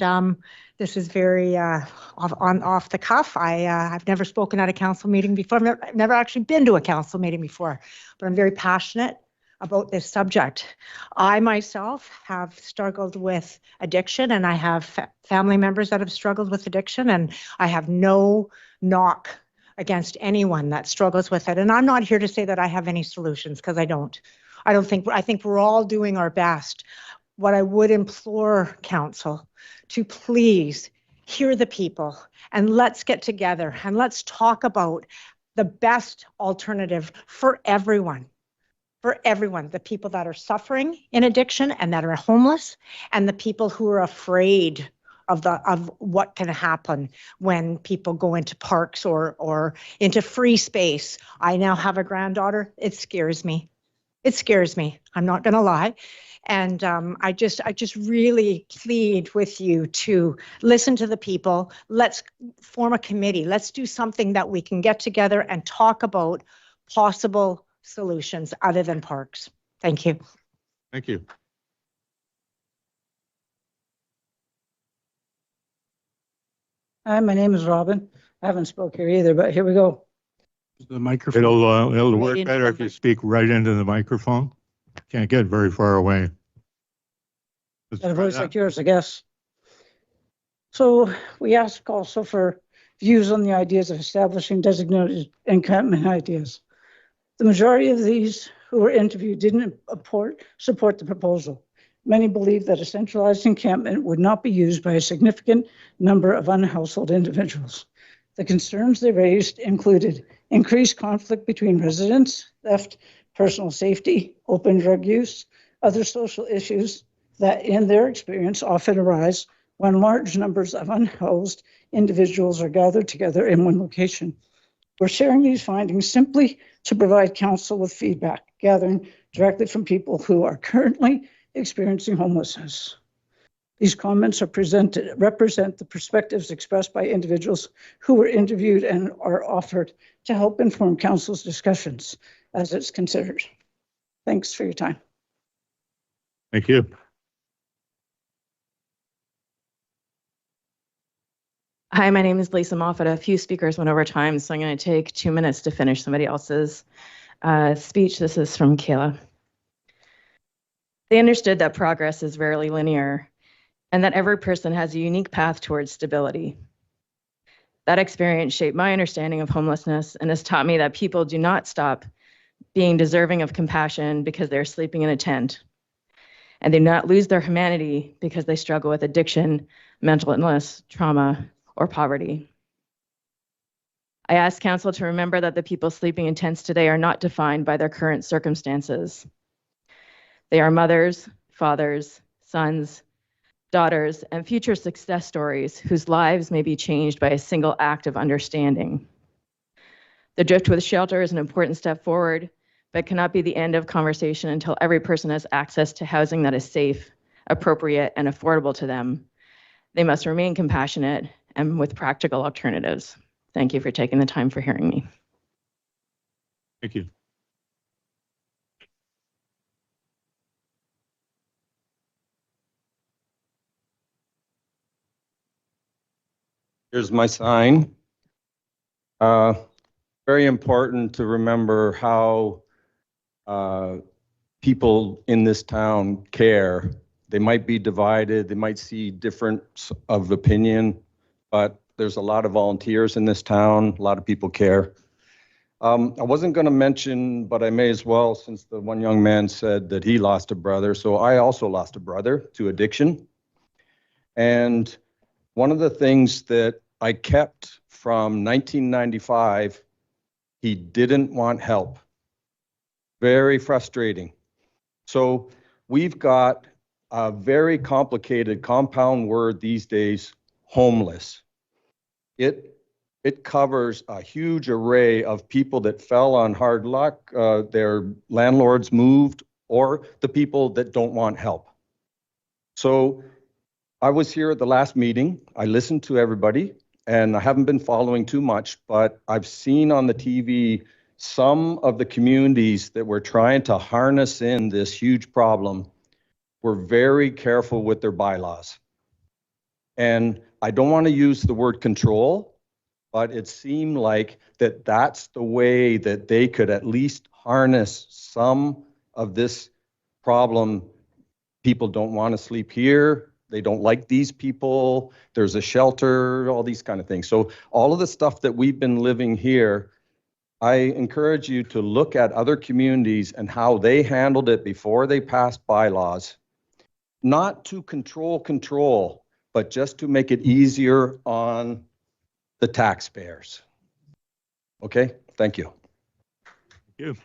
this is very off the cuff. I've never spoken at a council meeting before. I've never actually been to a council meeting before, but I'm very passionate about this subject. I myself have struggled with addiction, and I have family members that have struggled with addiction, and I have no knock against anyone that struggles with it. And I'm not here to say that I have any solutions, because I don't. I think we're all doing our best. What I would implore council to please hear the people, and let's get together and let's talk about the best alternative for everyone. For everyone, the people that are suffering in addiction and that are homeless, and the people who are afraid of what can happen when people go into parks or into free space. I now have a granddaughter. It scares me. It scares me. I'm not going to lie. And I just really plead with you to listen to the people. Let's form a committee. Let's do something that we can get together and talk about possible solutions other than parks. Thank you. Thank you. Hi, my name is Robin. I haven't spoke here either, but here we go. The microphone. It'll work better if you speak right into the microphone. Can't get very far away. Got a voice like yours, I guess. So we ask also for views on the ideas of establishing designated encampment ideas. The majority of these who were interviewed didn't support the proposal. Many believe that a centralized encampment would not be used by a significant number of unhousehold individuals. The concerns they raised included increased conflict between residents, theft, personal safety, open drug use, other social issues that, in their experience, often arise when large numbers of unhoused individuals are gathered together in one location. We're sharing these findings simply to provide council with feedback, gathering directly from people who are currently experiencing homelessness. These comments represent the perspectives expressed by individuals who were interviewed and are offered to help inform council's discussions as it's considered. Thanks for your time. Thank you. Hi, my name is Lisa Moffat. A few speakers went over time, so I'm going to take 2 minutes to finish somebody else's speech. This is from Kayla. They understood that progress is rarely linear and that every person has a unique path towards stability. That experience shaped my understanding of homelessness and has taught me that people do not stop being deserving of compassion because they're sleeping in a tent, and they do not lose their humanity because they struggle with addiction, mental illness, trauma, or poverty. I ask council to remember that the people sleeping in tents today are not defined by their current circumstances. They are mothers, fathers, sons, daughters, and future success stories whose lives may be changed by a single act of understanding. The Driftwood Shelter is an important step forward, but cannot be the end of conversation until every person has access to housing that is safe, appropriate, and affordable to them. They must remain compassionate and with practical alternatives. Thank you for taking the time for hearing me. Thank you. Here's my sign. Very important to remember how people in this town care. They might be divided, they might see difference of opinion, but there's a lot of volunteers in this town, a lot of people care. I wasn't going to mention, but I may as well, since the one young man said that he lost a brother. So I also lost a brother to addiction. And one of the things that I kept from 1995, he didn't want help. Very frustrating. So we've got a very complicated compound word these days, homeless. It covers a huge array of people that fell on hard luck, their landlords moved, or the people that don't want help. So I was here at the last meeting. I listened to everybody, and I haven't been following too much, but I've seen on the TV some of the communities that were trying to harness in this huge problem. were very careful with their bylaws. And I don't want to use the word control, but it seemed like that's the way that they could at least harness some of this problem. People don't want to sleep here. They don't like these people. There's a shelter, all these kind of things. So all of the stuff that we've been living here, I encourage you to look at other communities and how they handled it before they passed bylaws, not to control, but just to make it easier on the taxpayers. Okay, thank you. Thank you.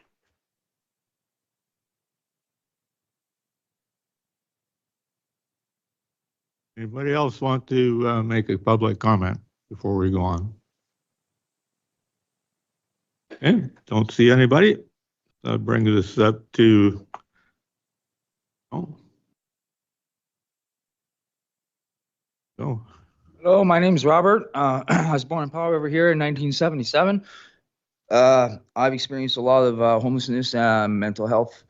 Anybody else want to make a public comment before we go on? Okay, don't see anybody. That brings us up to, oh. Oh. Hello, my name's Robert. I was born in Powell River here in 1977. I've experienced a lot of homelessness, mental health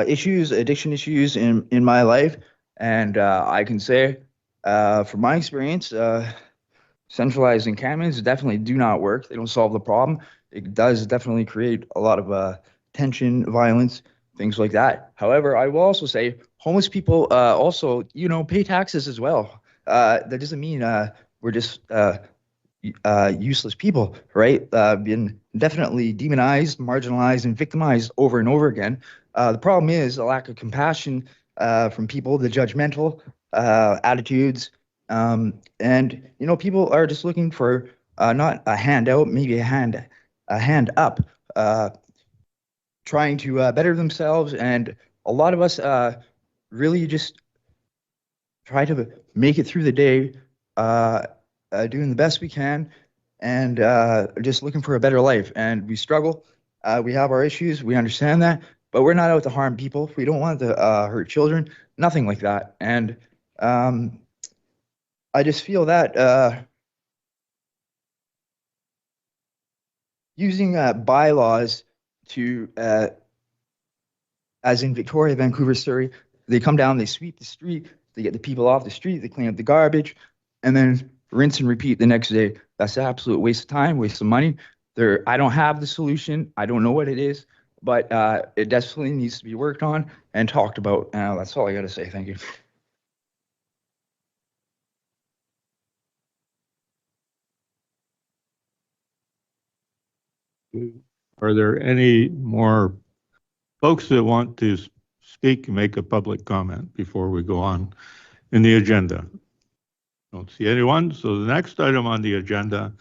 issues, addiction issues in my life. And I can say, from my experience, centralized encampments definitely do not work. They don't solve the problem. It does definitely create a lot of tension, violence, things like that. However, I will also say homeless people also, pay taxes as well. That doesn't mean we're just useless people, right? Been definitely demonized, marginalized, and victimized over and over again. The problem is a lack of compassion from people, the judgmental attitudes, and people are just looking for not a handout, maybe a hand up, trying to better themselves. And a lot of us really just try to make it through the day, doing the best we can, and just looking for a better life. And we struggle. We have our issues. We understand that, but we're not out to harm people. We don't want to hurt children, nothing like that. And I just feel that using bylaws to, as in Victoria, Vancouver, Surrey, they come down, they sweep the street, they get the people off the street, they clean up the garbage, and then rinse and repeat the next day. That's an absolute waste of time, waste of money. I don't have the solution. I don't know what it is, but it definitely needs to be worked on and talked about. That's all I got to say. Thank you. Are there any more folks that want to speak and make a public comment before we go on in the agenda? Don't see anyone. So the next item on the agenda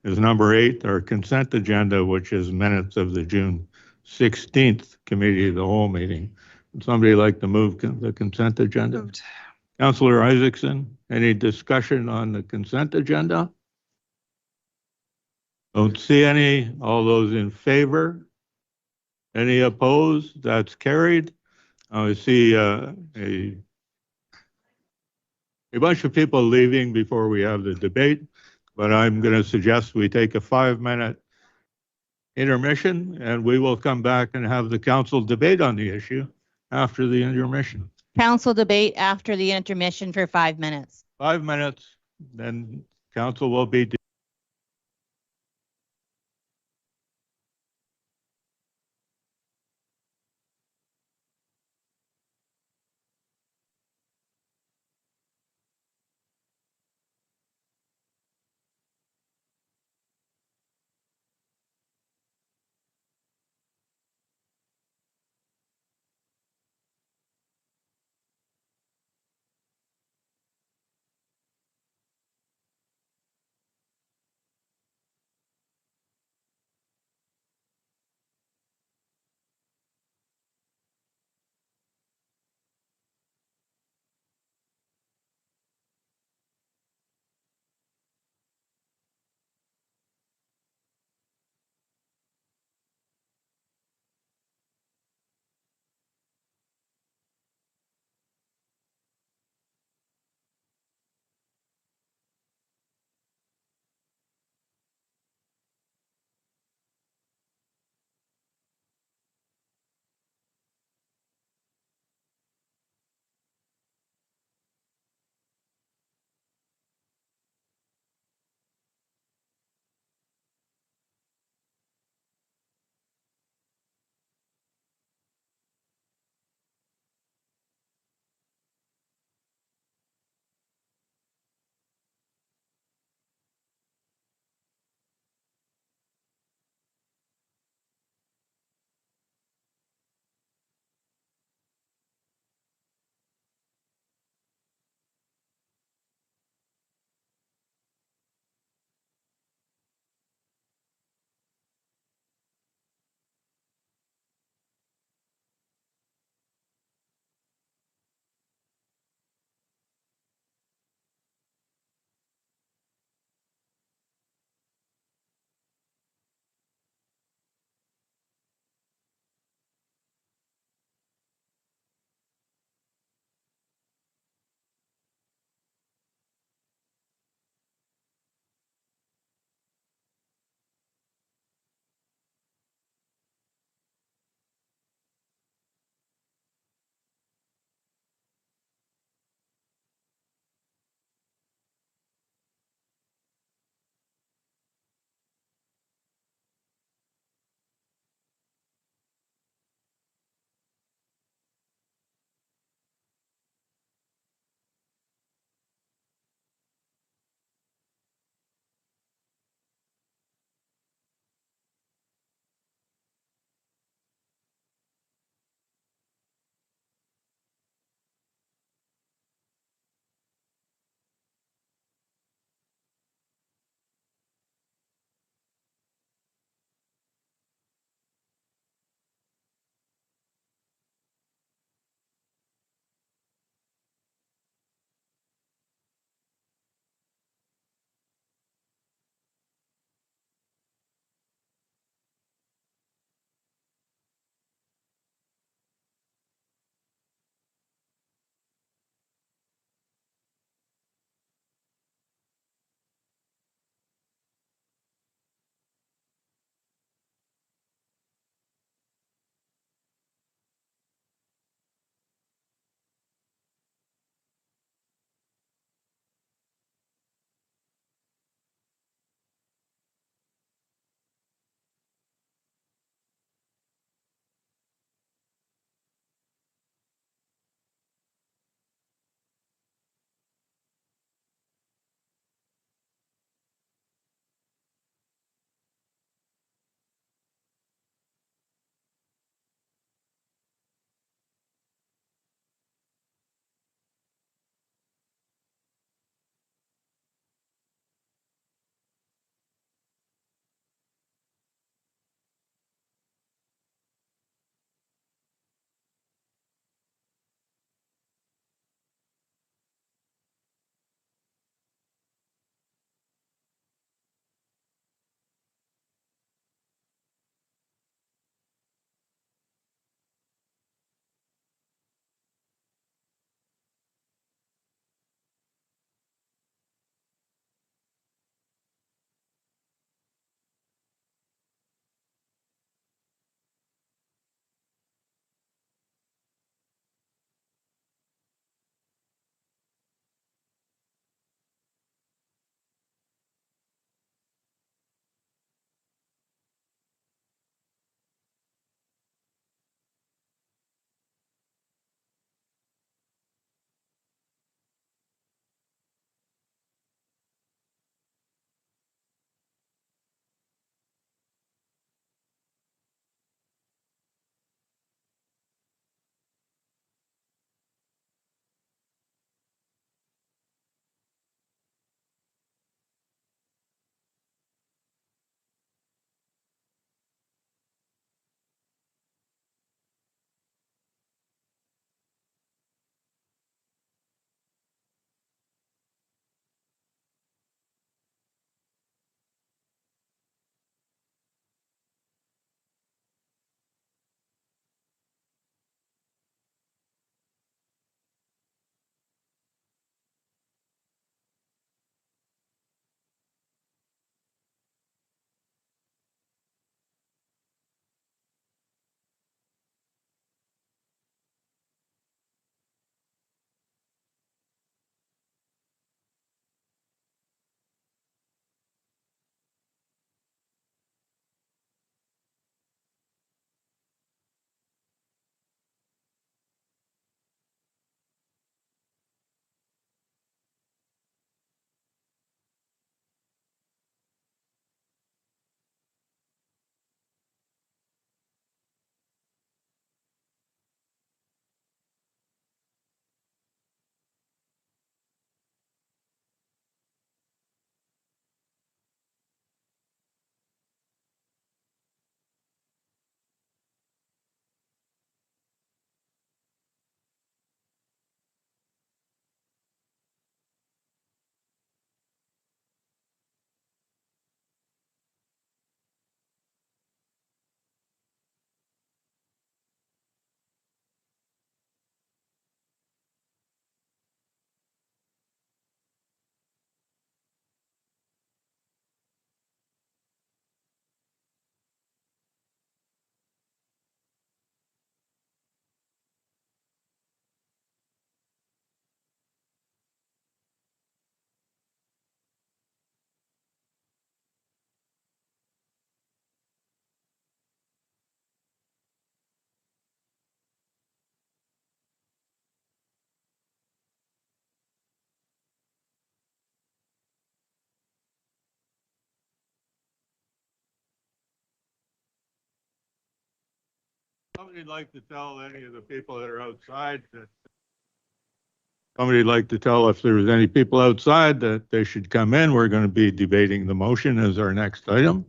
is number 8, our consent agenda, which is minutes of the June 16th Committee of the Whole meeting. Would somebody like to move the consent agenda? Moved. Councillor Isaacson, any discussion on the consent agenda? Don't see any. All those in favor? Any opposed? That's carried. I see a bunch of people leaving before we have the debate, but I'm going to suggest we take a 5-minute intermission, and we will come back and have the council debate on the issue after the intermission. Council debate after the intermission for 5 minutes. 5 minutes, then council will be Somebody'd like to tell any of the people that are outside that somebody'd like to tell if there's any people outside that they should come in. We're going to be debating the motion as our next item.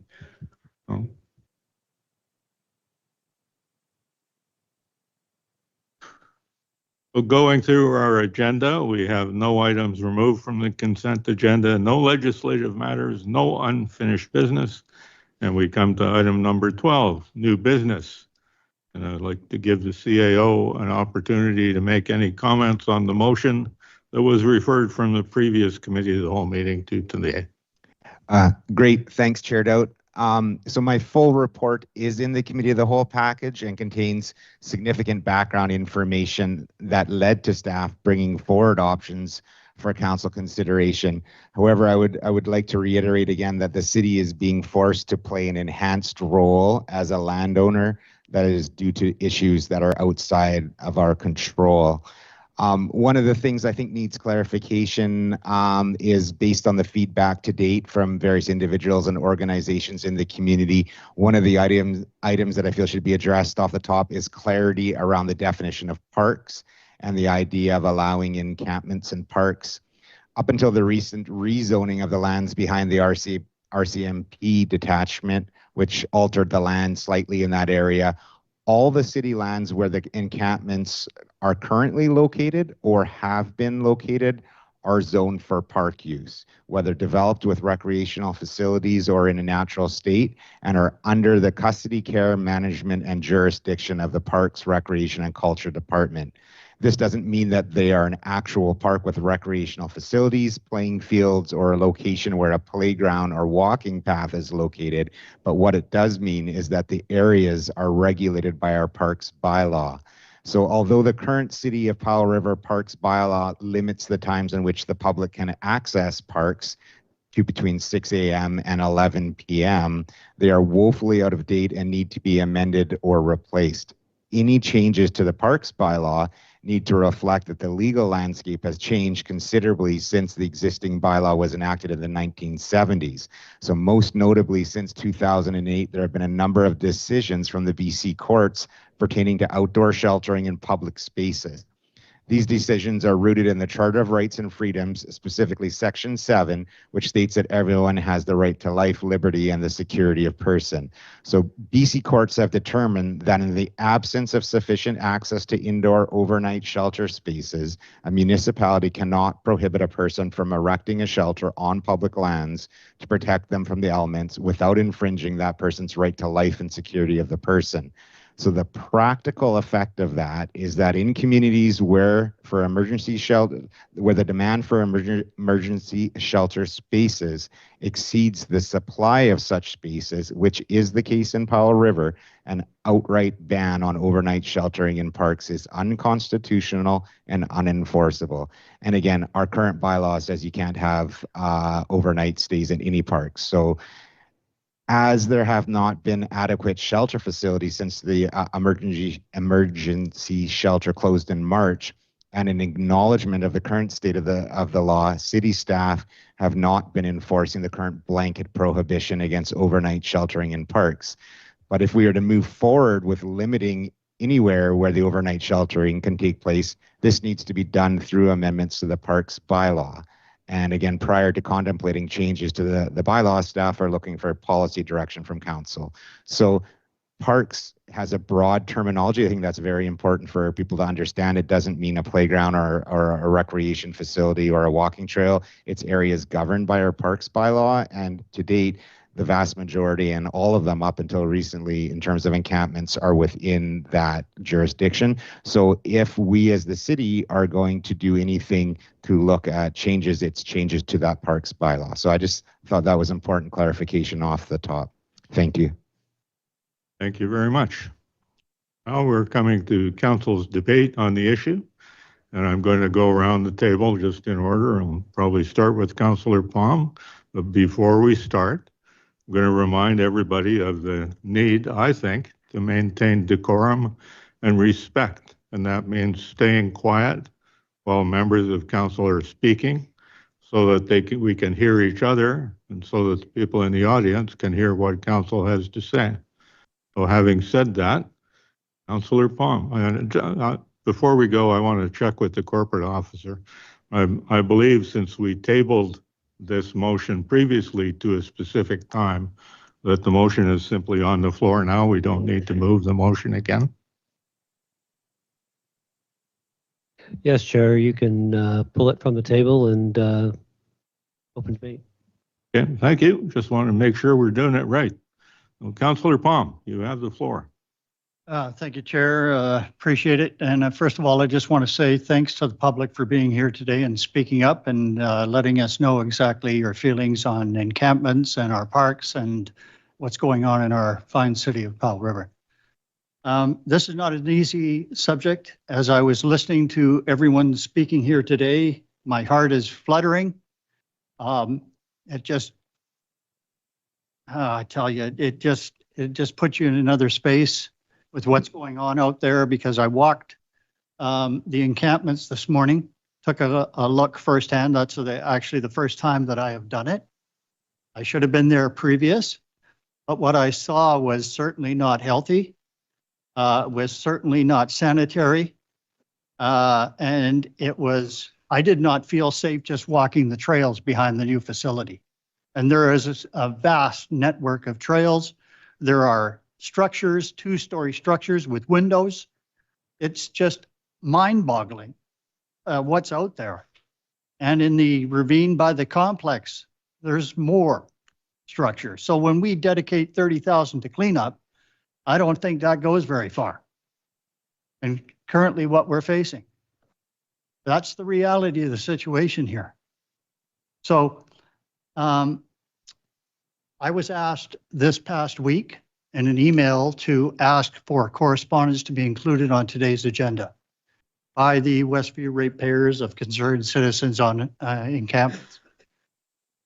So going through our agenda, we have no items removed from the consent agenda, no legislative matters, no unfinished business. And we come to item number 12, new business. And I'd like to give the CAO an opportunity to make any comments on the motion that was referred from the previous committee of the whole meeting to today. Great, thanks, Chair Doubt. So my full report is in the committee of the whole package and contains significant background information that led to staff bringing forward options for council consideration. However, I would like to reiterate again that the city is being forced to play an enhanced role as a landowner that is due to issues that are outside of our control. One of the things I think needs clarification is based on the feedback to date from various individuals and organizations in the community. One of the items that I feel should be addressed off the top is clarity around the definition of parks and the idea of allowing encampments and parks. Up until the recent rezoning of the lands behind the RCMP detachment, which altered the land slightly in that area, all the city lands where the encampments are currently located or have been located are zoned for park use, whether developed with recreational facilities or in a natural state, and are under the custody, care, management, and jurisdiction of the Parks, Recreation, and Culture Department. This doesn't mean that they are an actual park with recreational facilities, playing fields, or a location where a playground or walking path is located. But what it does mean is that the areas are regulated by our parks bylaw. So although the current City of Powell River Parks bylaw limits the times in which the public can access parks to between 6 a.m. and 11 p.m., they are woefully out of date and need to be amended or replaced. Any changes to the parks bylaw need to reflect that the legal landscape has changed considerably since the existing bylaw was enacted in the 1970s. So most notably, since 2008, there have been a number of decisions from the BC courts pertaining to outdoor sheltering in public spaces. These decisions are rooted in the Charter of Rights and Freedoms, specifically Section 7, which states that everyone has the right to life, liberty, and the security of person. So BC courts have determined that in the absence of sufficient access to indoor overnight shelter spaces, a municipality cannot prohibit a person from erecting a shelter on public lands to protect them from the elements without infringing that person's right to life and security of the person. So the practical effect of that is that in communities where for emergency shelter, where the demand for emergency shelter spaces exceeds the supply of such spaces, which is the case in Powell River, an outright ban on overnight sheltering in parks is unconstitutional and unenforceable. And again, our current bylaw says you can't have overnight stays in any parks. So as there have not been adequate shelter facilities since the emergency shelter closed in March, and an acknowledgement of the current state of the law, city staff have not been enforcing the current blanket prohibition against overnight sheltering in parks. But if we are to move forward with limiting anywhere where the overnight sheltering can take place, this needs to be done through amendments to the parks bylaw. And again, prior to contemplating changes to the bylaw, staff are looking for policy direction from council. So parks has a broad terminology. I think that's very important for people to understand. It doesn't mean a playground or a recreation facility or a walking trail. It's areas governed by our parks bylaw. And to date, the vast majority and all of them up until recently in terms of encampments are within that jurisdiction. So if we as the city are going to do anything to look at changes, it's changes to that parks bylaw. So I just thought that was important clarification off the top. Thank you. Thank you very much. Now we're coming to council's debate on the issue. And I'm going to go around the table just in order. I'll probably start with Councillor Palm. But before we start, I'm going to remind everybody of the need, I think, to maintain decorum and respect. And that means staying quiet while members of council are speaking so that we can hear each other and so that the people in the audience can hear what council has to say. So having said that, Councillor Palm, before we go, I want to check with the corporate officer. I believe since we tabled this motion previously to a specific time, that the motion is simply on the floor now. We don't need to move the motion again. Yes, Chair, you can pull it from the table and open debate. Okay, thank you. Just want to make sure we're doing it right. Well, Councillor Palm, you have the floor. Thank you, Chair. Appreciate it. And first of all, I just want to say thanks to the public for being here today and speaking up and letting us know exactly your feelings on encampments and our parks and what's going on in our fine city of Powell River. This is not an easy subject. As I was listening to everyone speaking here today, my heart is fluttering. It just, I tell you, it just puts you in another space with what's going on out there, because I walked the encampments this morning, took a look firsthand. That's actually the first time that I have done it. I should have been there previous, but what I saw was certainly not healthy, was certainly not sanitary, and I did not feel safe just walking the trails behind the new facility. And there is a vast network of trails. There are structures, two-story structures with windows. It's just mind-boggling what's out there. And in the ravine by the complex, there's more structure. So when we dedicate 30,000 to cleanup, I don't think that goes very far. And currently what we're facing. That's the reality of the situation here. So I was asked this past week in an email to ask for correspondence to be included on today's agenda by the Westview ratepayers of concerned citizens on encampments.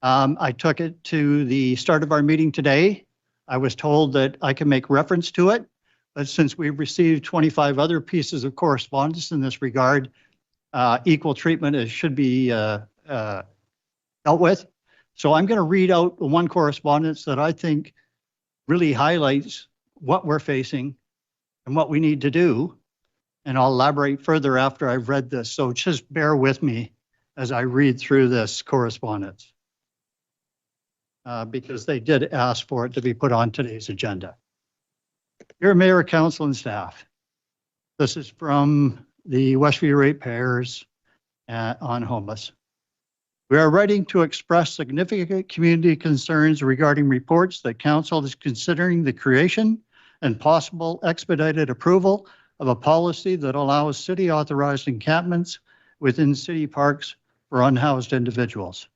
I took it to the start of our meeting today. I was told that I can make reference to it, but since we've received 25 other pieces of correspondence in this regard, equal treatment should be dealt with. So I'm going to read out the one correspondence that I think really highlights what we're facing and what we need to do. And I'll elaborate further after I've read this. So just bear with me as I read through this correspondence, because they did ask for it to be put on today's agenda. Dear Mayor, Council, and staff, this is from the Westview ratepayers on homeless. We are writing to express significant community concerns regarding reports that Council is considering the creation and possible expedited approval of a policy that allows city-authorized encampments within city parks for unhoused individuals.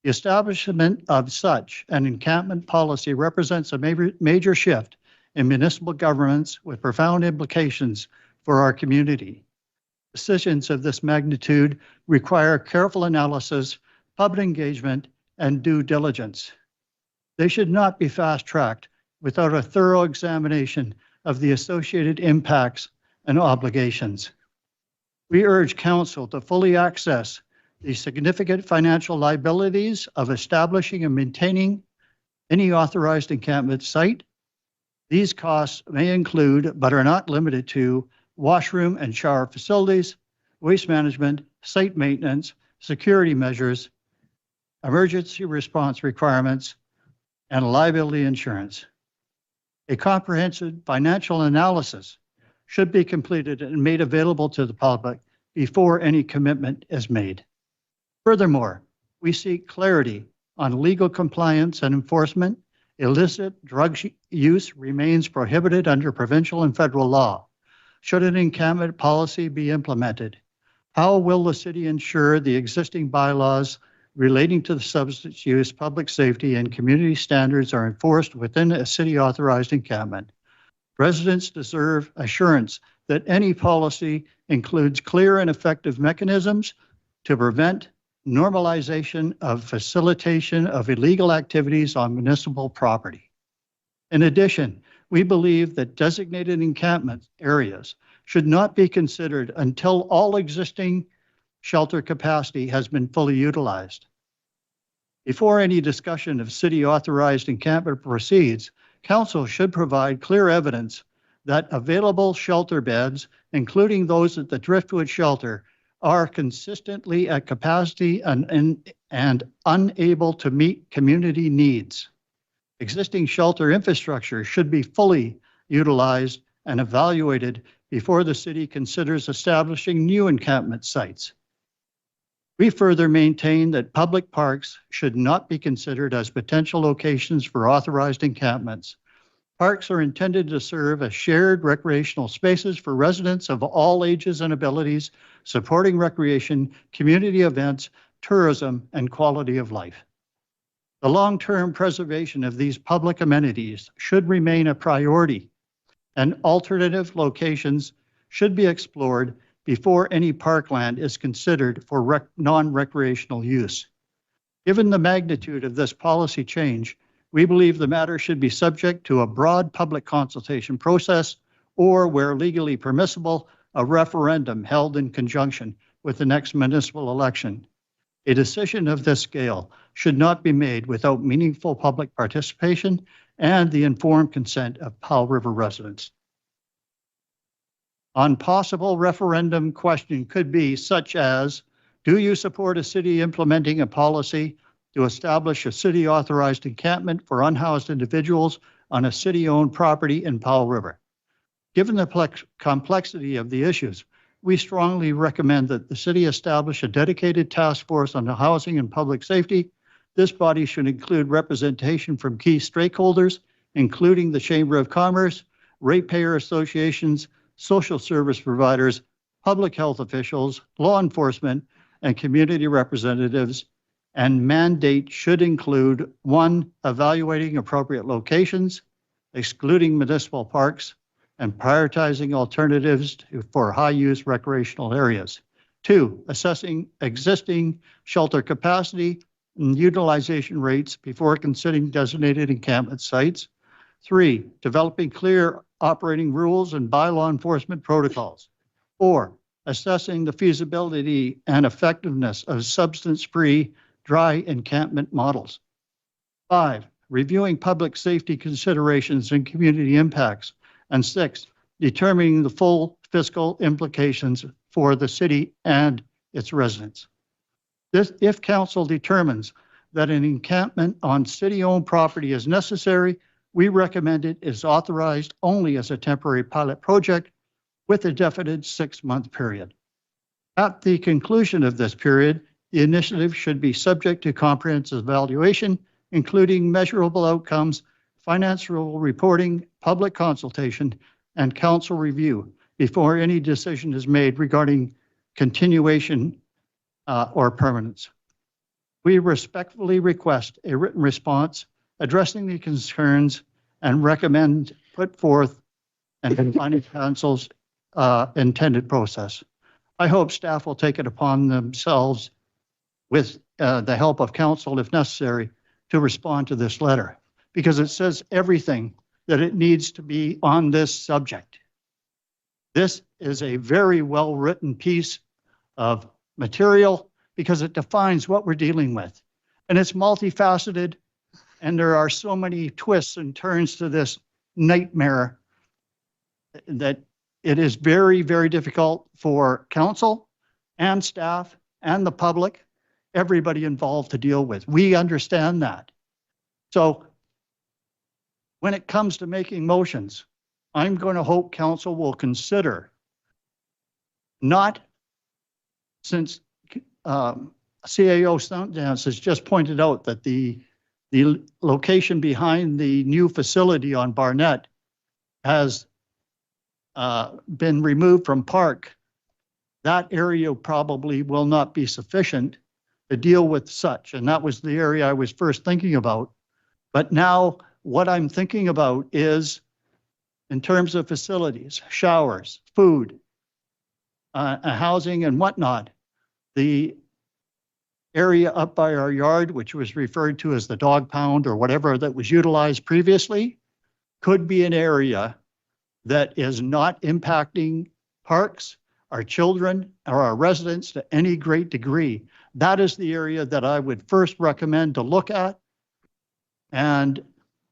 The establishment of such an encampment policy represents a major shift in municipal governments with profound implications for our community. Decisions of this magnitude require careful analysis, public engagement, and due diligence. They should not be fast-tracked without a thorough examination of the associated impacts and obligations. We urge Council to fully access the significant financial liabilities of establishing and maintaining any authorized encampment site. These costs may include, but are not limited to, washroom and shower facilities, waste management, site maintenance, security measures, emergency response requirements, and liability insurance. A comprehensive financial analysis should be completed and made available to the public before any commitment is made. Furthermore, we seek clarity on legal compliance and enforcement. Illicit drug use remains prohibited under provincial and federal law. Should an encampment policy be implemented? How will the city ensure the existing bylaws relating to the substance use, public safety, and community standards are enforced within a city-authorized encampment? Residents deserve assurance that any policy includes clear and effective mechanisms to prevent normalization of facilitation of illegal activities on municipal property. In addition, we believe that designated encampment areas should not be considered until all existing shelter capacity has been fully utilized. Before any discussion of city-authorized encampment proceeds, Council should provide clear evidence that available shelter beds, including those at the Driftwood Shelter, are consistently at capacity and unable to meet community needs. Existing shelter infrastructure should be fully utilized and evaluated before the city considers establishing new encampment sites. We further maintain that public parks should not be considered as potential locations for authorized encampments. Parks are intended to serve as shared recreational spaces for residents of all ages and abilities, supporting recreation, community events, tourism, and quality of life. The long-term preservation of these public amenities should remain a priority, and alternative locations should be explored before any parkland is considered for non-recreational use. Given the magnitude of this policy change, we believe the matter should be subject to a broad public consultation process, or where legally permissible, a referendum held in conjunction with the next municipal election. A decision of this scale should not be made without meaningful public participation and the informed consent of Powell River residents. On possible referendum question could be such as, do you support a city implementing a policy to establish a city-authorized encampment for unhoused individuals on a city-owned property in Powell River? Given the complexity of the issues, we strongly recommend that the city establish a dedicated task force on housing and public safety. This body should include representation from key stakeholders, including the Chamber of Commerce, ratepayer associations, social service providers, public health officials, law enforcement, and community representatives, and mandate should include 1, evaluating appropriate locations, excluding municipal parks, and prioritizing alternatives for high-use recreational areas. 2, assessing existing shelter capacity and utilization rates before considering designated encampment sites. 3, developing clear operating rules and bylaw enforcement protocols. 4, assessing the feasibility and effectiveness of substance-free dry encampment models. 5, reviewing public safety considerations and community impacts. And 6, determining the full fiscal implications for the city and its residents. If council determines that an encampment on city-owned property is necessary, we recommend it is authorized only as a temporary pilot project with a definite 6-month period. At the conclusion of this period, the initiative should be subject to comprehensive evaluation, including measurable outcomes, financial reporting, public consultation, and council review before any decision is made regarding continuation or permanence. We respectfully request a written response addressing the concerns and recommend put forth and planning council's intended process. I hope staff will take it upon themselves with the help of council, if necessary, to respond to this letter, because it says everything that it needs to be on this subject. This is a very well-written piece of material because it defines what we're dealing with. And it's multifaceted, and there are so many twists and turns to this nightmare that it is very, very difficult for council and staff and the public, everybody involved, to deal with. We understand that. So when it comes to making motions, I'm going to hope council will consider, not since CAO Sundance has just pointed out that the location behind the new facility on Barnett has been removed from park. That area probably will not be sufficient to deal with such. And that was the area I was first thinking about. But now what I'm thinking about is, in terms of facilities, showers, food, housing and whatnot, the area up by our yard, which was referred to as the dog pound or whatever that was utilized previously, could be an area that is not impacting parks, our children, or our residents to any great degree. That is the area that I would first recommend to look at, and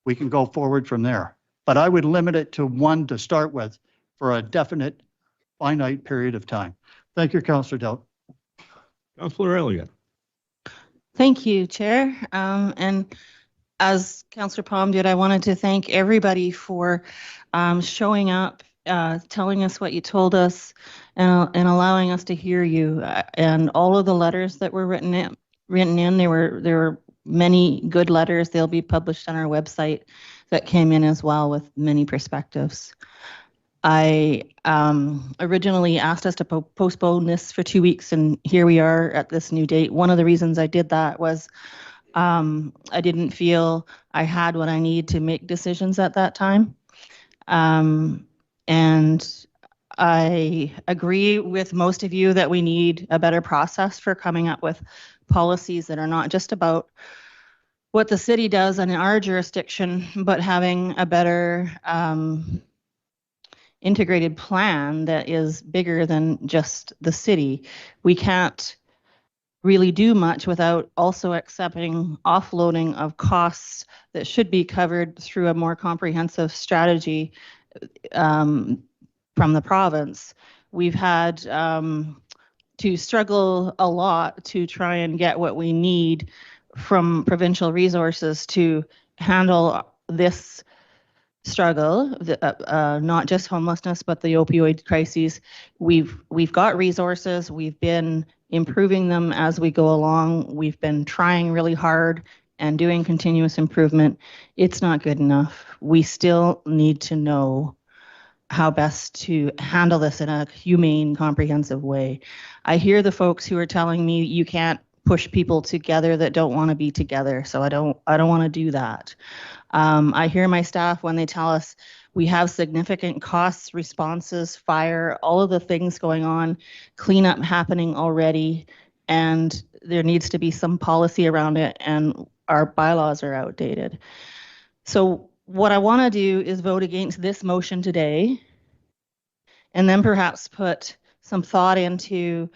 we can go forward from there. but I would limit it to one to start with for a definite finite period of time. Thank you, Councillor Delt. Councillor Elliott. Thank you, Chair. And as Councillor Palm did, I wanted to thank everybody for showing up, telling us what you told us, and allowing us to hear you. And all of the letters that were written in, there were many good letters. They'll be published on our website that came in as well with many perspectives. I originally asked us to postpone this for 2 weeks, and here we are at this new date. One of the reasons I did that was I didn't feel I had what I need to make decisions at that time. And I agree with most of you that we need a better process for coming up with policies that are not just about what the city does in our jurisdiction, but having a better integrated plan that is bigger than just the city. We can't really do much without also accepting offloading of costs that should be covered through a more comprehensive strategy from the province. We've had to struggle a lot to try and get what we need from provincial resources to handle this struggle, not just homelessness, but the opioid crises. We've got resources. We've been improving them as we go along. We've been trying really hard and doing continuous improvement. It's not good enough. We still need to know how best to handle this in a humane, comprehensive way. I hear the folks who are telling me you can't push people together that don't want to be together. So I don't want to do that. I hear my staff when they tell us we have significant costs, responses, fire, all of the things going on, cleanup happening already, and there needs to be some policy around it, and our bylaws are outdated. So what I want to do is vote against this motion today, and then perhaps put some thought into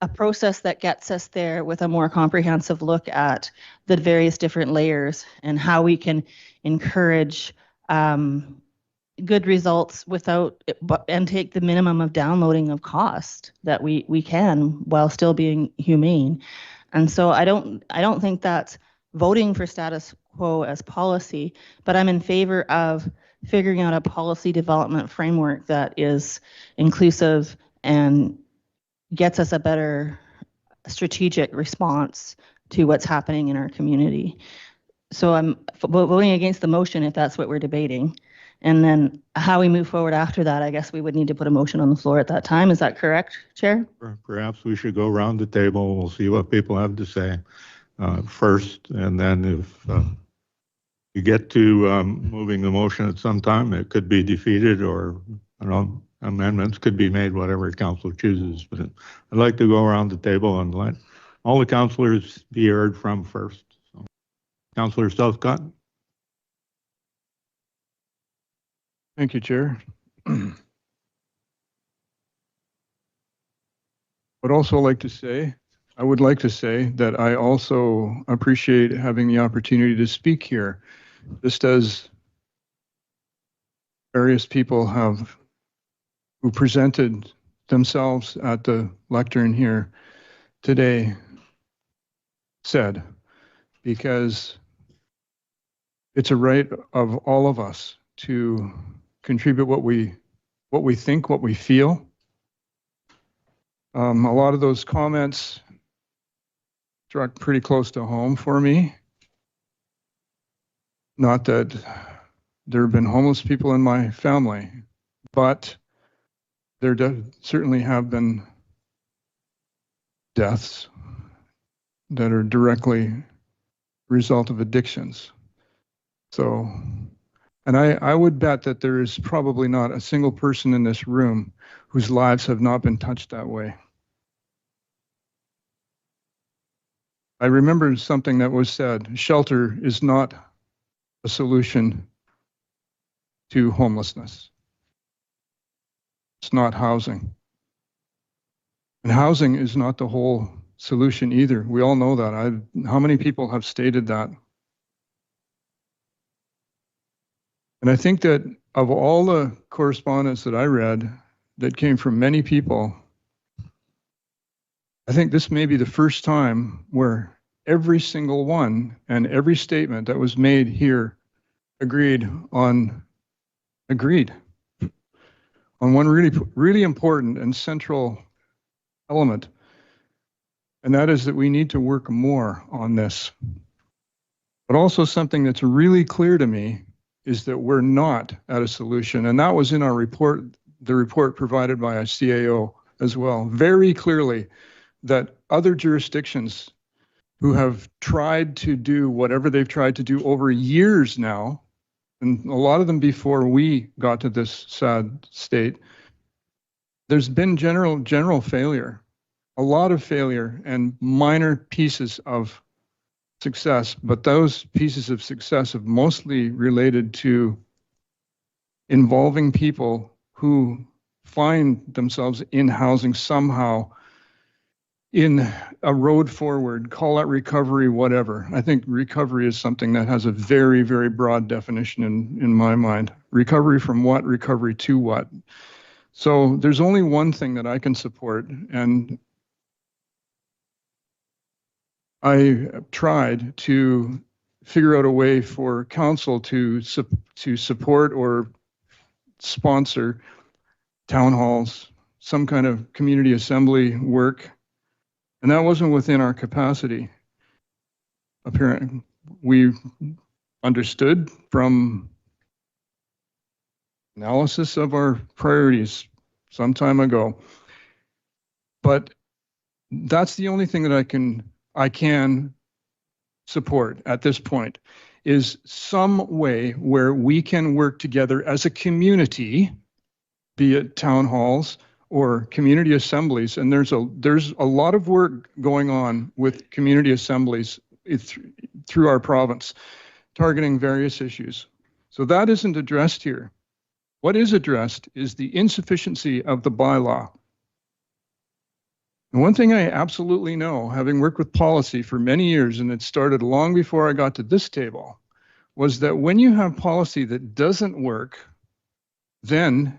a process that gets us there with a more comprehensive look at the various different layers and how we can encourage good results without and take the minimum of downloading of cost that we can while still being humane. And so I don't think that's voting for status quo as policy, but I'm in favor of figuring out a policy development framework that is inclusive and gets us a better strategic response to what's happening in our community. So I'm voting against the motion if that's what we're debating. And then how we move forward after that, I guess we would need to put a motion on the floor at that time. Is that correct, Chair? Perhaps we should go around the table. We'll see what people have to say first. And then if you get to moving the motion at some time, it could be defeated or, amendments could be made, whatever council chooses. But I'd like to go around the table and let all the councillors be heard from first. So, Councillor Southcott. Thank you, Chair. Would also like to say, I would like to say that I also appreciate having the opportunity to speak here. Just as various people who presented themselves at the lectern here today said, because it's a right of all of us to contribute what we think, what we feel. A lot of those comments struck pretty close to home for me. Not that there have been homeless people in my family, but there certainly have been deaths that are directly a result of addictions. So, and I would bet that there is probably not a single person in this room whose lives have not been touched that way. I remember something that was said: shelter is not a solution to homelessness. It's not housing. And housing is not the whole solution either. We all know that. How many people have stated that? And I think that of all the correspondence that I read that came from many people, I think this may be the first time where every single one and every statement that was made here agreed on one really important and central element. And that is that we need to work more on this. But also something that's really clear to me is that we're not at a solution. And that was in our report, the report provided by a CAO as well, very clearly that other jurisdictions who have tried to do whatever they've tried to do over years now, and a lot of them before we got to this sad state, there's been general failure, a lot of failure and minor pieces of success, but those pieces of success have mostly related to involving people who find themselves in housing somehow in a road forward, call it recovery, whatever. I think recovery is something that has a very, very broad definition in my mind. Recovery from what? Recovery to what? So there's only one thing that I can support, and I tried to figure out a way for council to support or sponsor town halls, some kind of community assembly work. And that wasn't within our capacity. Apparently, we understood from analysis of our priorities some time ago. But that's the only thing that I can support at this point, is some way where we can work together as a community, be it town halls or community assemblies. And there's a lot of work going on with community assemblies through our province, targeting various issues. So that isn't addressed here. What is addressed is the insufficiency of the bylaw. And one thing I absolutely know, having worked with policy for many years, and it started long before I got to this table, was that when you have policy that doesn't work, then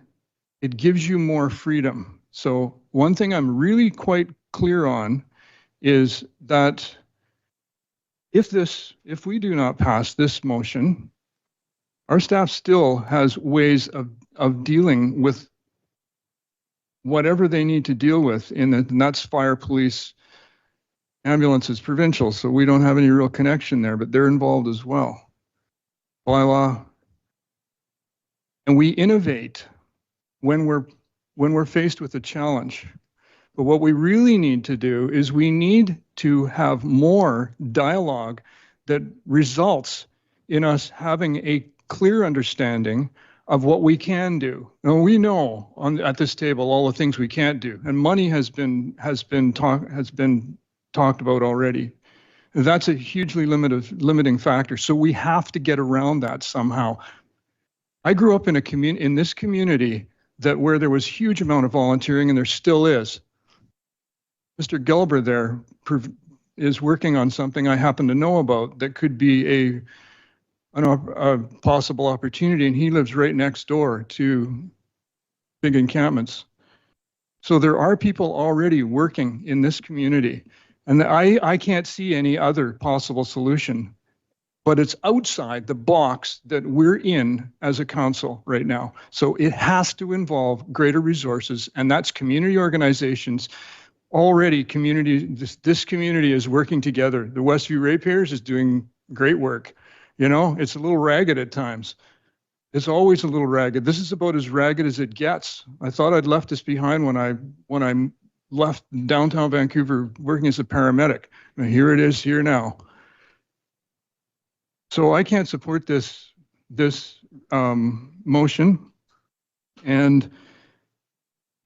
it gives you more freedom. So one thing I'm really quite clear on is that if we do not pass this motion, our staff still has ways of dealing with whatever they need to deal with, and that's fire, police, ambulances, provincial. So we don't have any real connection there, but they're involved as well. Bylaw. And we innovate when we're faced with a challenge. But what we really need to do is we need to have more dialogue that results in us having a clear understanding of what we can do. Now we know at this table all the things we can't do, and money has been talked about already. That's a hugely limiting factor. So we have to get around that somehow. I grew up in this community where there was huge amount of volunteering, and there still is. Mr. Gelber there is working on something I happen to know about that could be a possible opportunity, and he lives right next door to big encampments. So there are people already working in this community, and I can't see any other possible solution, but it's outside the box that we're in as a council right now. So it has to involve greater resources, and that's community organizations. Already this community is working together. The Westview Ratepayers is doing great work. You know, it's a little ragged at times. It's always a little ragged. This is about as ragged as it gets. I thought I'd left this behind when I left downtown Vancouver working as a paramedic. And here it is here now. So I can't support this motion, and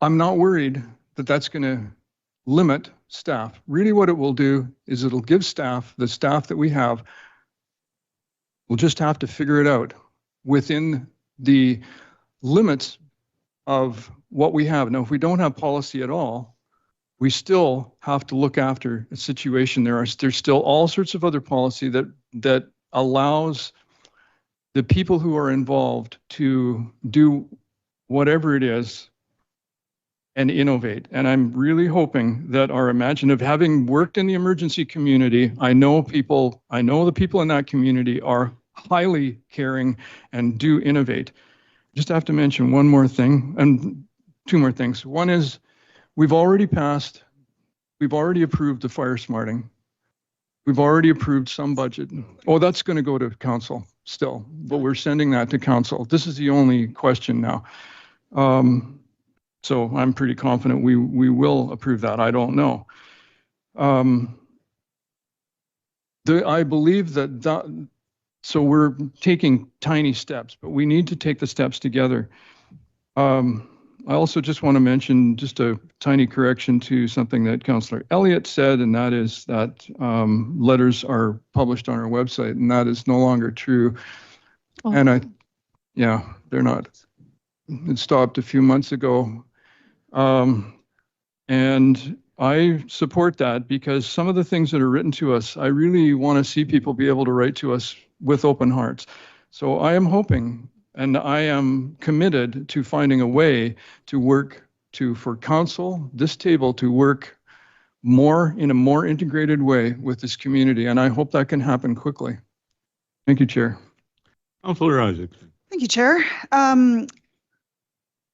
I'm not worried that that's going to limit staff. Really what it will do is it'll give the staff that we have, we'll just have to figure it out within the limits of what we have. Now, if we don't have policy at all, we still have to look after a situation. There's still all sorts of other policy that allows the people who are involved to do whatever it is and innovate. And I'm really hoping that our imaginative, having worked in the emergency community, I know the people in that community are highly caring and do innovate. Just have to mention one more thing, and two more things. One is we've already approved the fire smarting. We've already approved some budget. Oh, that's going to go to council still, but we're sending that to council. This is the only question now. So I'm pretty confident we will approve that. I don't know. I believe that so we're taking tiny steps, but we need to take the steps together. I also just want to mention just a tiny correction to something that Councillor Elliott said, and that is that letters are published on our website, and that is no longer true. Oh. And they're not. It stopped a few months ago. And I support that because some of the things that are written to us, I really want to see people be able to write to us with open hearts. So I am hoping, and I am committed to finding a way to work for council, this table, to work in a more integrated way with this community. And I hope that can happen quickly. Thank you, Chair. Councillor Isaacs. Thank you, Chair.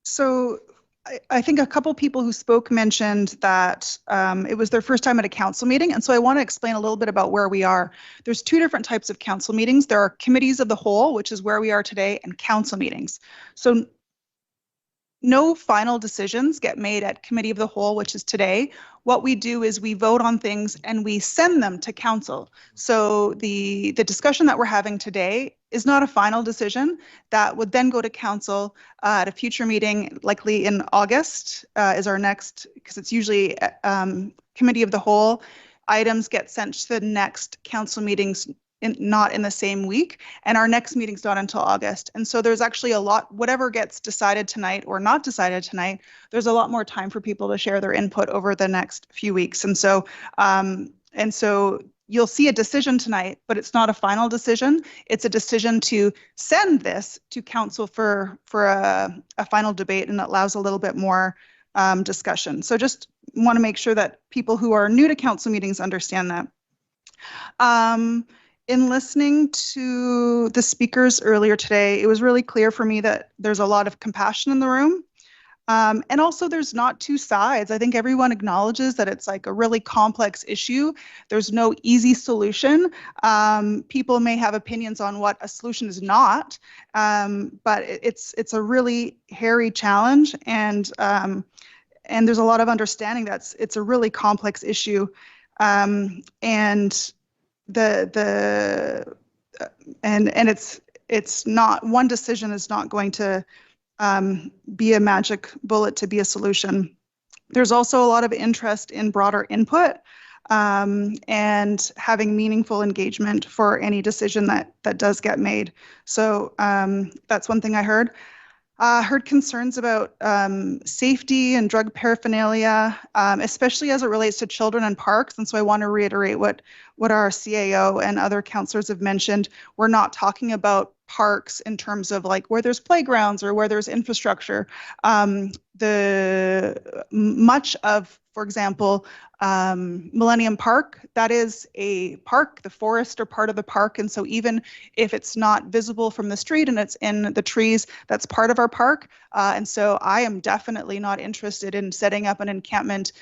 So I think a couple people who spoke mentioned that it was their first time at a council meeting. And so I want to explain a little bit about where we are. There's two different types of council meetings. There are committees of the whole, which is where we are today, and council meetings. So no final decisions get made at committee of the whole, which is today. What we do is we vote on things and we send them to council. So the discussion that we're having today is not a final decision. That would then go to council at a future meeting, likely in August is our next, because it's usually committee of the whole. Items get sent to the next council meetings not in the same week, and our next meeting's not until August. And so there's actually a lot, whatever gets decided tonight or not decided tonight, there's a lot more time for people to share their input over the next few weeks. And so you'll see a decision tonight, but it's not a final decision. It's a decision to send this to council for a final debate, and it allows a little bit more discussion. So just want to make sure that people who are new to council meetings understand that. In listening to the speakers earlier today, it was really clear for me that there's a lot of compassion in the room. And also there's not two sides. I think everyone acknowledges that it's like a really complex issue. There's no easy solution. People may have opinions on what a solution is not, but it's a really hairy challenge, and there's a lot of understanding that it's a really complex issue. And it's not, one decision is not going to be a magic bullet to be a solution. There's also a lot of interest in broader input and having meaningful engagement for any decision that does get made. So that's one thing I heard. Heard concerns about safety and drug paraphernalia, especially as it relates to children and parks. And so I want to reiterate what our CAO and other councillors have mentioned. We're not talking about parks in terms of like where there's playgrounds or where there's infrastructure. Much of, for example, Millennium Park, that is a park. The forests are part of the park, and so even if it's not visible from the street and it's in the trees, that's part of our park. And so I am definitely not interested in setting up an encampment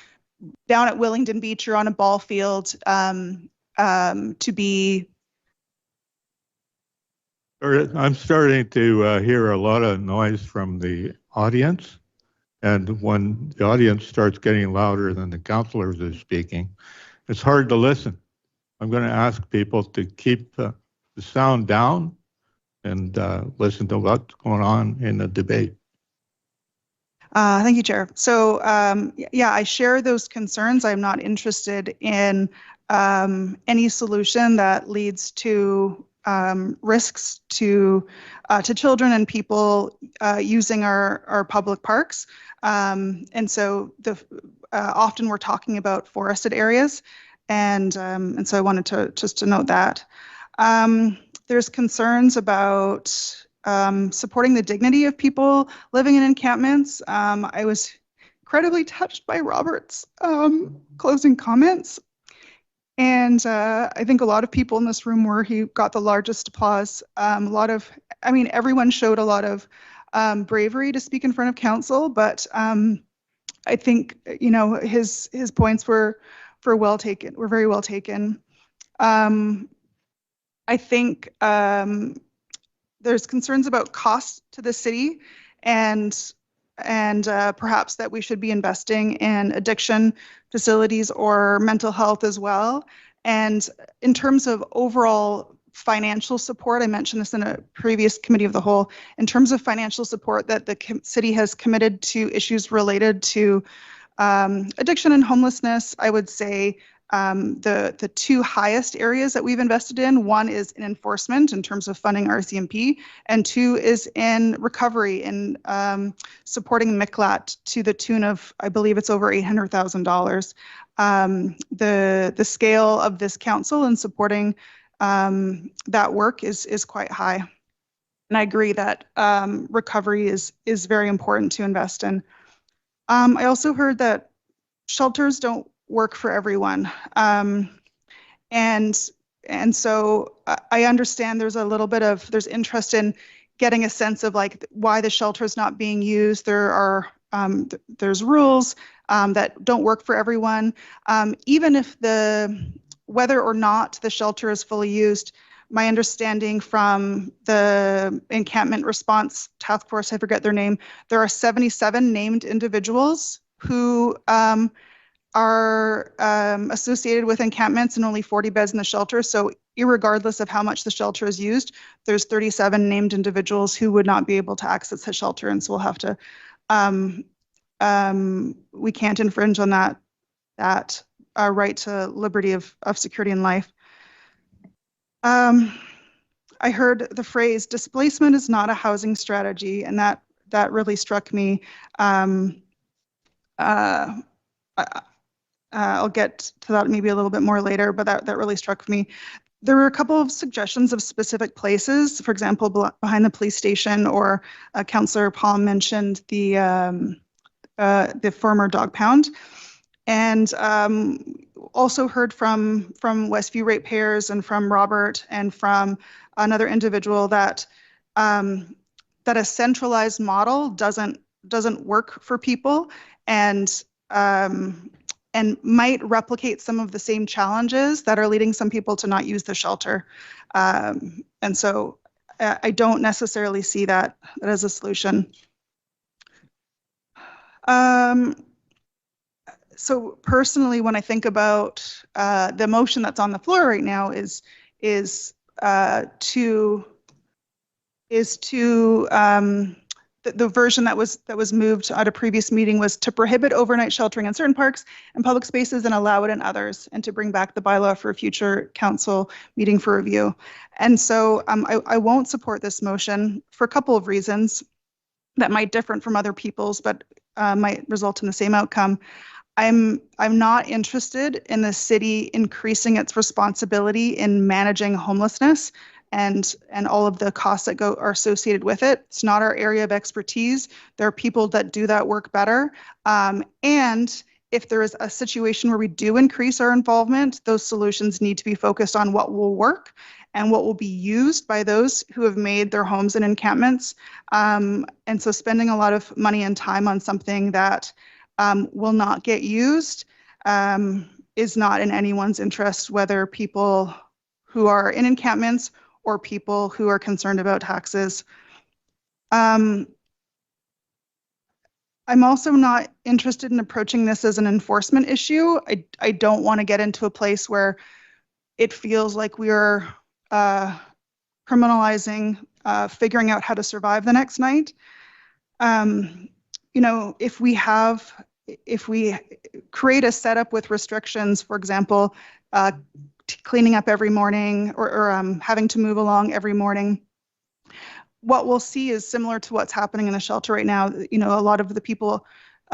down at Willingdon Beach or on a ball field to be. I'm starting to hear a lot of noise from the audience. And when the audience starts getting louder than the councillors are speaking, it's hard to listen. I'm going to ask people to keep the sound down and listen to what's going on in the debate. Thank you, Chair. So yeah, I share those concerns. I'm not interested in any solution that leads to risks to children and people using our public parks. And so often we're talking about forested areas, and so I wanted to note that. There's concerns about supporting the dignity of people living in encampments. I was incredibly touched by Robert's closing comments. And I think a lot of people in this room were. He got the largest applause. Everyone showed a lot of bravery to speak in front of council, but I think, his points were very well taken. I think there's concerns about cost to the city and perhaps that we should be investing in addiction facilities or mental health as well. And in terms of overall financial support, I mentioned this in a previous committee of the whole, in terms of financial support that the city has committed to issues related to addiction and homelessness, I would say the two highest areas that we've invested in, one is in enforcement in terms of funding RCMP, and two is in recovery in supporting MCLAT to the tune of, I believe it's over $800,000. The scale of this council in supporting that work is quite high. And I agree that recovery is very important to invest in. I also heard that shelters don't work for everyone. And so I understand there's interest in getting a sense of like why the shelter is not being used. There's rules that don't work for everyone. Even if whether or not the shelter is fully used, my understanding from the encampment response task force, I forget their name, there are 77 named individuals who are associated with encampments and only 40 beds in the shelter. So irregardless of how much the shelter is used, there's 37 named individuals who would not be able to access the shelter. And so we'll have to, we can't infringe on that right to liberty of security and life. I heard the phrase displacement is not a housing strategy, and that really struck me. I'll get to that maybe a little bit more later, but that really struck me. There were a couple of suggestions of specific places, for example, behind the police station, or Councillor Paul mentioned the former dog pound. And also heard from Westview ratepayers and from Robert and from another individual that a centralized model doesn't work for people and might replicate some of the same challenges that are leading some people to not use the shelter. And so I don't necessarily see that as a solution. So personally, when I think about the motion that's on the floor right now is the version that was moved at a previous meeting was to prohibit overnight sheltering in certain parks and public spaces and allow it in others, and to bring back the bylaw for a future council meeting for review. And so I won't support this motion for a couple of reasons that might differ from other people's, but might result in the same outcome. I'm not interested in the city increasing its responsibility in managing homelessness and all of the costs that are associated with it. It's not our area of expertise. There are people that do that work better. And if there is a situation where we do increase our involvement, those solutions need to be focused on what will work and what will be used by those who have made their homes in encampments. And so spending a lot of money and time on something that will not get used is not in anyone's interest, whether people who are in encampments or people who are concerned about taxes. I'm also not interested in approaching this as an enforcement issue. I don't want to get into a place where it feels like we are criminalizing figuring out how to survive the next night. If we create a setup with restrictions, for example, cleaning up every morning or having to move along every morning, what we'll see is similar to what's happening in the shelter right now. A lot of the people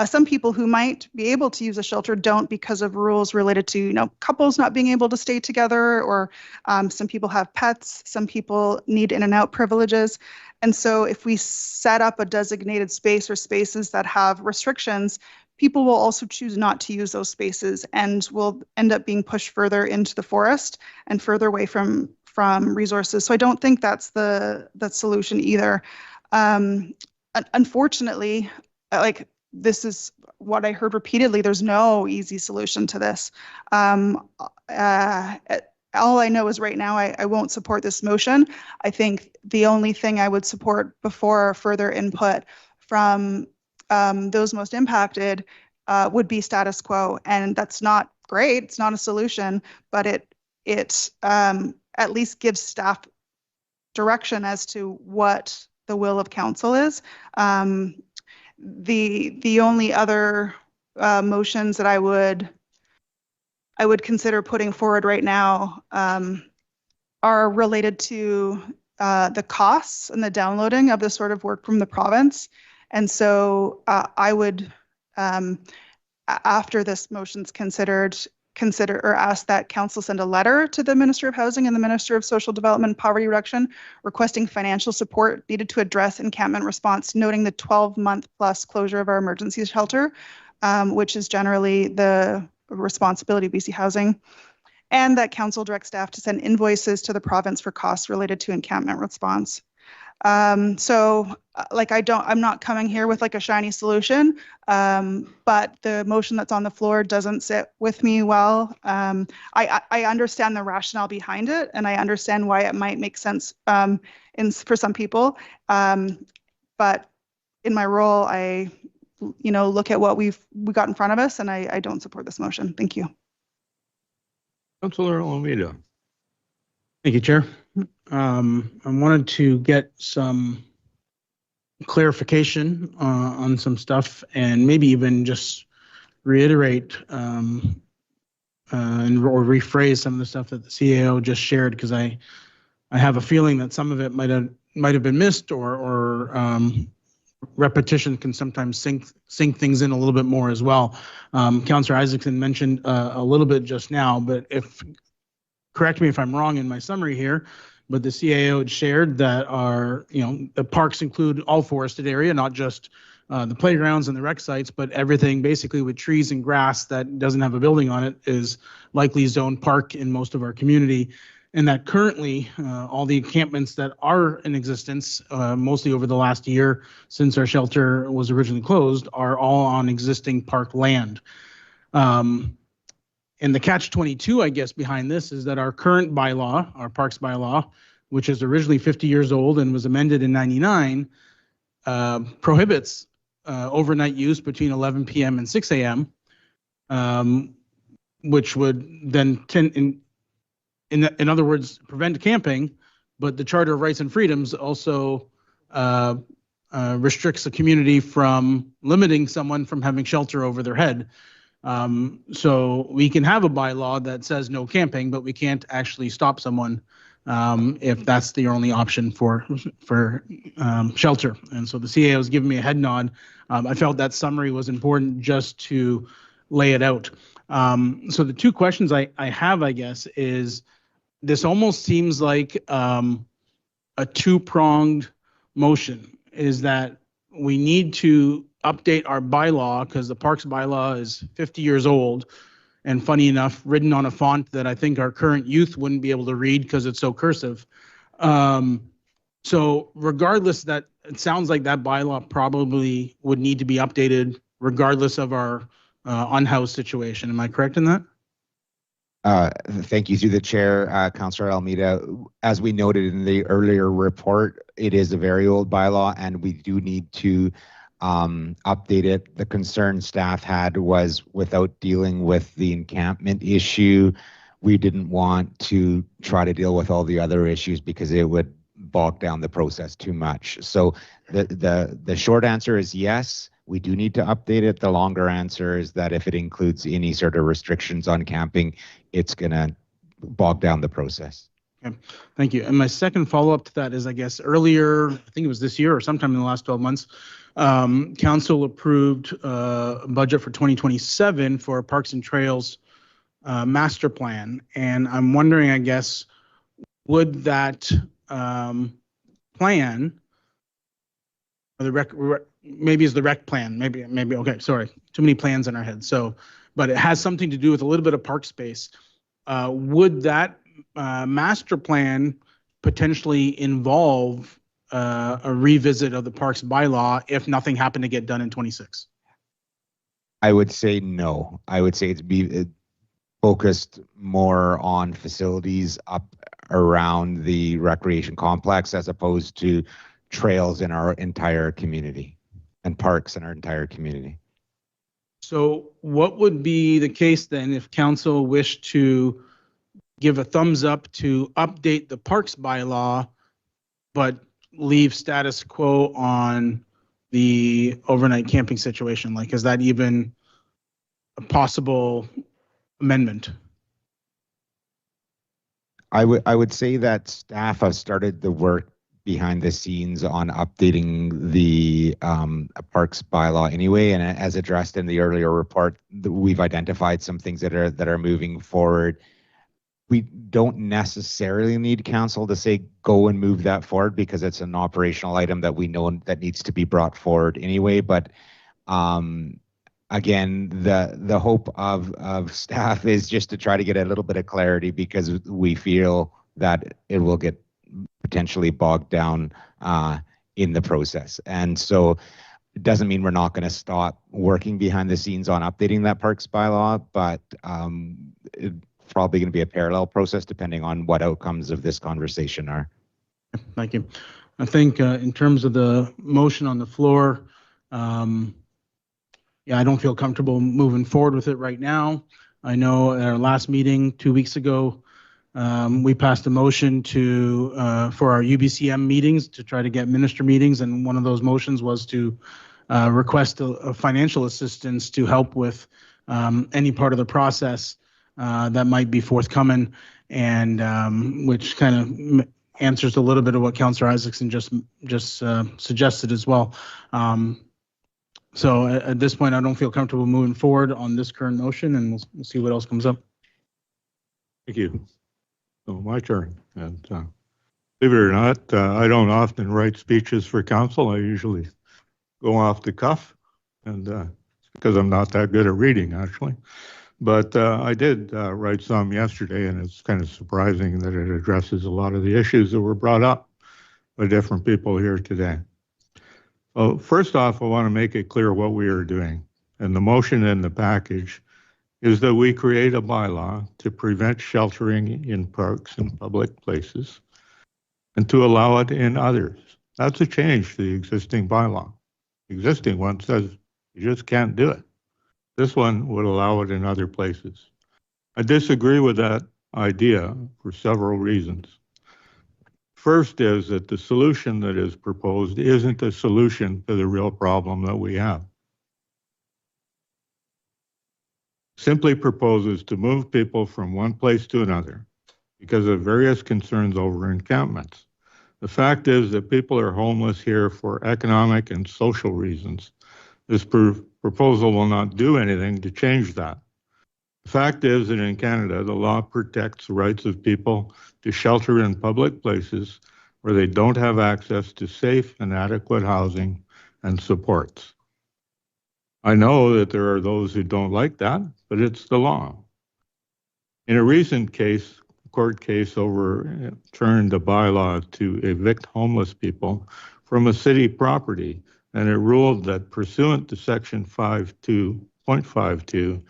Some people who might be able to use a shelter don't because of rules related to, couples not being able to stay together, or some people have pets, some people need in and out privileges. And so if we set up a designated space or spaces that have restrictions, people will also choose not to use those spaces and will end up being pushed further into the forest and further away from resources. So I don't think that's the solution either. Unfortunately, this is what I heard repeatedly. There's no easy solution to this. All I know is right now I won't support this motion. I think the only thing I would support before further input from those most impacted would be status quo. And that's not great. It's not a solution, but it at least gives staff direction as to what the will of council is. The only other motions that I would consider putting forward right now are related to the costs and the downloading of this sort of work from the province. And so I would, after this motion's consider or ask that council send a letter to the Minister of Housing and the Minister of Social Development and Poverty Reduction requesting financial support needed to address encampment response, noting the 12-month plus closure of our emergency shelter, which is generally the responsibility of BC Housing, and that council direct staff to send invoices to the province for costs related to encampment response. I'm not coming here with a shiny solution, but the motion that's on the floor doesn't sit with me well. I understand the rationale behind it, and I understand why it might make sense for some people. But in my role, I look at what we got in front of us, and I don't support this motion. Thank you. Councillor Almeida. Thank you, Chair. I wanted to get some clarification on some stuff, and maybe even just reiterate or rephrase some of the stuff that the CAO just shared, because I have a feeling that some of it might have been missed, or repetition can sometimes sink things in a little bit more as well. Councillor Isaacson mentioned a little bit just now, but correct me if I'm wrong in my summary here, but the CAO had shared that the parks include all forested area, not just the playgrounds and the rec sites, but everything basically with trees and grass that doesn't have a building on it is likely zoned park in most of our community. And that currently all the encampments that are in existence, mostly over the last year since our shelter was originally closed, are all on existing park land. And the catch-22, I guess, behind this is that our current bylaw, our parks bylaw, which is originally 50 years old and was amended in 99, prohibits overnight use between 11 p.m. and 6 a.m., which would then in other words, prevent camping. But the Charter of Rights and Freedoms also restricts the community from limiting someone from having shelter over their head. So we can have a bylaw that says no camping, but we can't actually stop someone if that's the only option for shelter. And so the CAO has given me a head nod. I felt that summary was important just to lay it out. So the two questions I have, I guess, is this almost seems like a two-pronged motion, is that we need to update our bylaw because the parks bylaw is 50 years old, and funny enough, written on a font that I think our current youth wouldn't be able to read because it's so cursive. So regardless, that it sounds like that bylaw probably would need to be updated regardless of our unhoused situation. Am I correct in that? Thank you through the chair, Councillor Almeida. As we noted in the earlier report, it is a very old bylaw and we do need to update it. The concern staff had was without dealing with the encampment issue, we didn't want to try to deal with all the other issues because it would bog down the process too much. So the short answer is yes, we do need to update it. The longer answer is that if it includes any sort of restrictions on camping, it's going to bog down the process. Okay, thank you. And my second follow-up to that is, I guess, earlier, I think it was this year or sometime in the last 12 months, council approved a budget for 2027 for Parks and Trails master plan. And I'm wondering, I guess, would that plan, or maybe is the rec plan, maybe, okay, sorry, too many plans in our head. So, but it has something to do with a little bit of park space. Would that master plan potentially involve a revisit of the parks bylaw if nothing happened to get done in 26? I would say no. I would say it's focused more on facilities up around the recreation complex as opposed to trails in our entire community and parks in our entire community. So what would be the case then if council wished to give a thumbs up to update the parks bylaw, but leave status quo on the overnight camping situation? Like, is that even a possible amendment? I would say that staff have started the work behind the scenes on updating the parks bylaw anyway, and as addressed in the earlier report, we've identified some things that are moving forward. We don't necessarily need council to say go and move that forward because it's an operational item that we know that needs to be brought forward anyway. But again, the hope of staff is just to try to get a little bit of clarity because we feel that it will get potentially bogged down in the process. And so it doesn't mean we're not going to stop working behind the scenes on updating that parks bylaw, but it's probably going to be a parallel process depending on what outcomes of this conversation are. Thank you. I think in terms of the motion on the floor, yeah, I don't feel comfortable moving forward with it right now. I know at our last meeting 2 weeks ago, we passed a motion to for our UBCM meetings to try to get minister meetings, and one of those motions was to request a financial assistance to help with any part of the process that might be forthcoming, and which kind of answers a little bit of what Councillor Isaacson just suggested as well. So at this point, I don't feel comfortable moving forward on this current motion, and we'll see what else comes up. Thank you. So my turn. And believe it or not, I don't often write speeches for council. I usually go off the cuff, and it's because I'm not that good at reading, actually. But I did write some yesterday, and it's kind of surprising that it addresses a lot of the issues that were brought up by different people here today. Well, first off, I want to make it clear what we are doing. And the motion in the package is that we create a bylaw to prevent sheltering in parks and public places and to allow it in others. That's a change to the existing bylaw. The existing one says you just can't do it. This one would allow it in other places. I disagree with that idea for several reasons. First is that the solution that is proposed isn't a solution to the real problem that we have. Simply proposes to move people from one place to another because of various concerns over encampments. The fact is that people are homeless here for economic and social reasons. This proposal will not do anything to change that. The fact is that in Canada, the law protects the rights of people to shelter in public places where they don't have access to safe and adequate housing and supports. I know that there are those who don't like that, but it's the law. In a recent case, court case overturned a bylaw to evict homeless people from a city property, and it ruled that pursuant to Section 5.2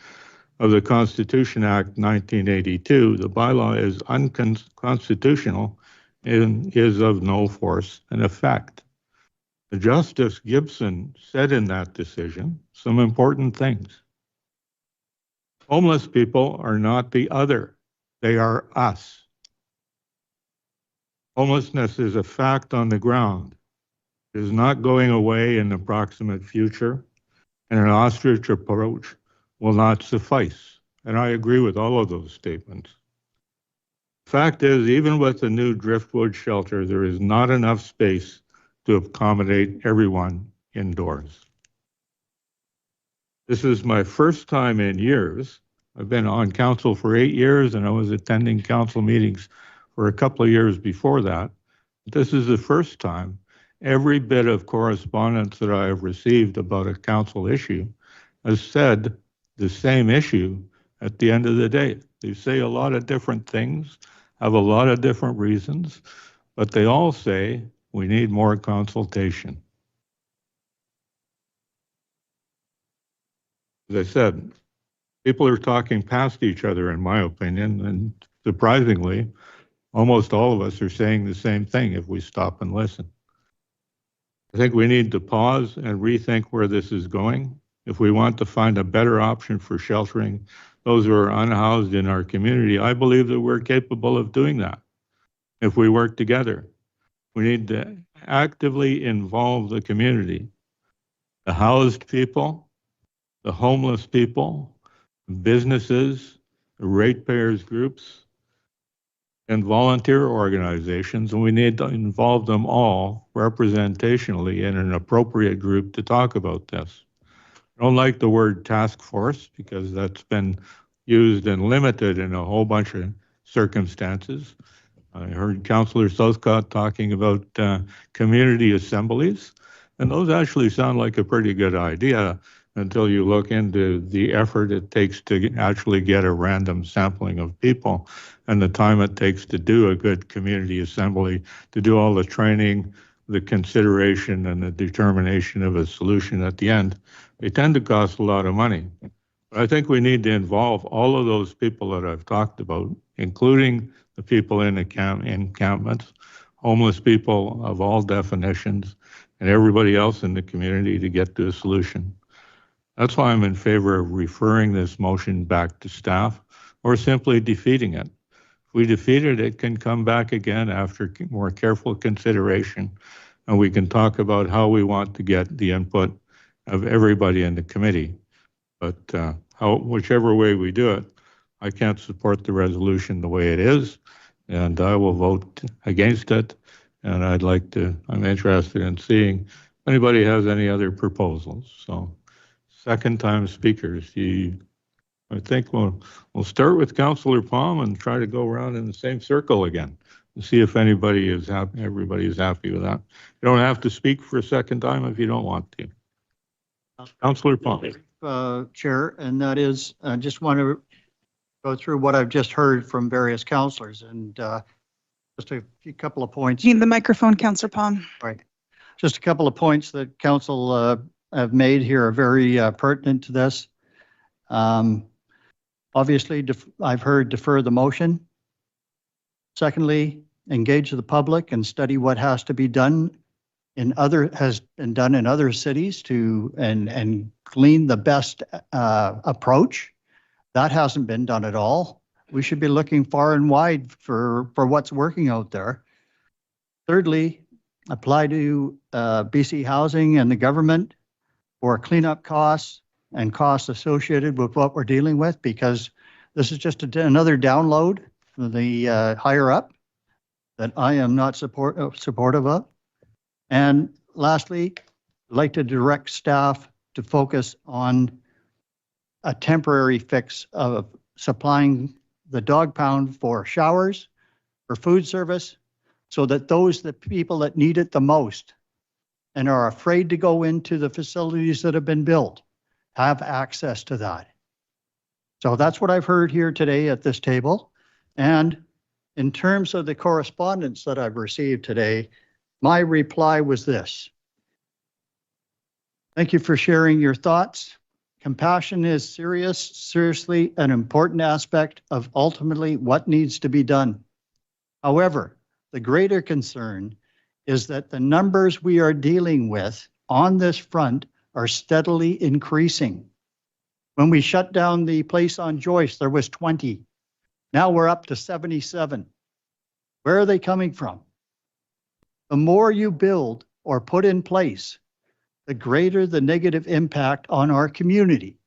of the Constitution Act 1982, the bylaw is unconstitutional and is of no force and effect. Justice Gibson said in that decision some important things. Homeless people are not the other, they are us. Homelessness is a fact on the ground. It is not going away in the proximate future, and an ostrich approach will not suffice. And I agree with all of those statements. Fact is, even with the new driftwood shelter, there is not enough space to accommodate everyone indoors. This is my first time in years. I've been on council for 8 years, and I was attending council meetings for a couple of years before that. This is the first time every bit of correspondence that I have received about a council issue has said the same issue at the end of the day. They say a lot of different things, have a lot of different reasons, but they all say we need more consultation. As I said, people are talking past each other, in my opinion, and surprisingly, almost all of us are saying the same thing if we stop and listen. I think we need to pause and rethink where this is going. If we want to find a better option for sheltering those who are unhoused in our community, I believe that we're capable of doing that if we work together. We need to actively involve the community, the housed people, the homeless people, businesses, the ratepayers groups, and volunteer organizations, and we need to involve them all representationally in an appropriate group to talk about this. I don't like the word task force because that's been used and limited in a whole bunch of circumstances. I heard Councillor Southcott talking about community assemblies, and those actually sound like a pretty good idea until you look into the effort it takes to actually get a random sampling of people and the time it takes to do a good community assembly, to do all the training, the consideration, and the determination of a solution at the end. They tend to cost a lot of money. But I think we need to involve all of those people that I've talked about, including the people in encampments, homeless people of all definitions, and everybody else in the community to get to a solution. That's why I'm in favor of referring this motion back to staff or simply defeating it. If we defeat it, it can come back again after more careful consideration, and we can talk about how we want to get the input of everybody in the committee. But whichever way we do it, I can't support the resolution the way it is, and I will vote against it. And I'm interested in seeing if anybody has any other proposals. So, second time speakers, I think we'll start with Councillor Palm and try to go around in the same circle again and see if anybody is happy. Everybody is happy with that. You don't have to speak for a second time if you don't want to. Councillor Palm. Chair, and that is, I just want to go through what I've just heard from various councillors and just a couple of points. You need the microphone, Councillor Palm. Right. Just a couple of points that council have made here are very pertinent to this. Obviously, I've heard defer the motion. Secondly, engage the public and study what has to be done has been done in other cities to and glean the best approach. That hasn't been done at all. We should be looking far and wide for what's working out there. Thirdly, apply to BC Housing and the government for cleanup costs and costs associated with what we're dealing with, because this is just another download from the higher up that I am not supportive of. And lastly, I'd like to direct staff to focus on a temporary fix of supplying the dog pound for showers, for food service, so that the people that need it the most and are afraid to go into the facilities that have been built have access to that. So that's what I've heard here today at this table. And in terms of the correspondence that I've received today, my reply was this. Thank you for sharing your thoughts. Compassion is seriously an important aspect of ultimately what needs to be done. However, the greater concern is that the numbers we are dealing with on this front are steadily increasing. When we shut down the place on Joyce, there was 20. Now we're up to 77. Where are they coming from? The more you build or put in place, the greater the negative impact on our community.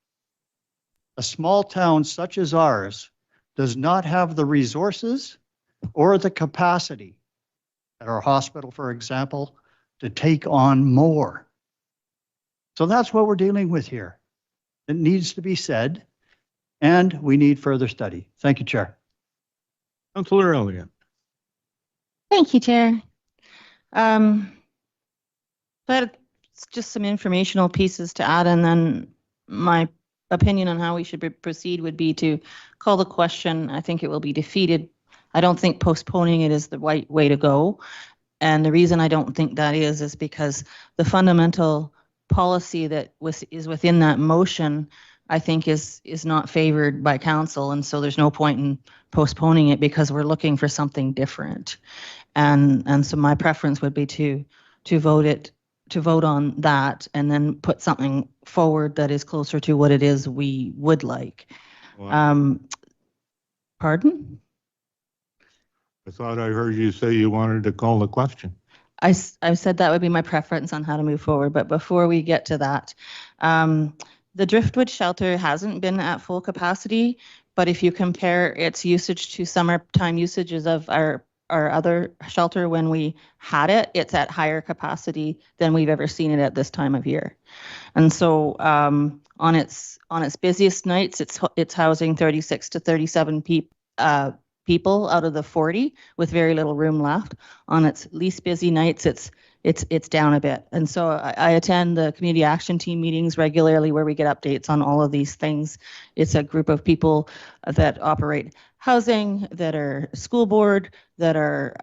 A small town such as ours does not have the resources or the capacity, at our hospital, for example, to take on more. So that's what we're dealing with here. It needs to be said, and we need further study. Thank you, Chair. Councillor Elliott. Thank you, Chair. But just some informational pieces to add, and then my opinion on how we should proceed would be to call the question. I think it will be defeated. I don't think postponing it is the right way to go. And the reason I don't think that is because the fundamental policy that is within that motion, I think is not favored by council. And so there's no point in postponing it because we're looking for something different. And so my preference would be to vote on that and then put something forward that is closer to what it is we would like. Wow. Pardon? I thought I heard you say you wanted to call the question. I said that would be my preference on how to move forward. But before we get to that, the Driftwood shelter hasn't been at full capacity, but if you compare its usage to summertime usages of our other shelter when we had it, it's at higher capacity than we've ever seen it at this time of year. And so on its busiest nights, it's housing 36 to 37 people out of the 40 with very little room left. On its least busy nights, it's down a bit. And so I attend the community action team meetings regularly where we get updates on all of these things. It's a group of people that operate housing, that are school board, that are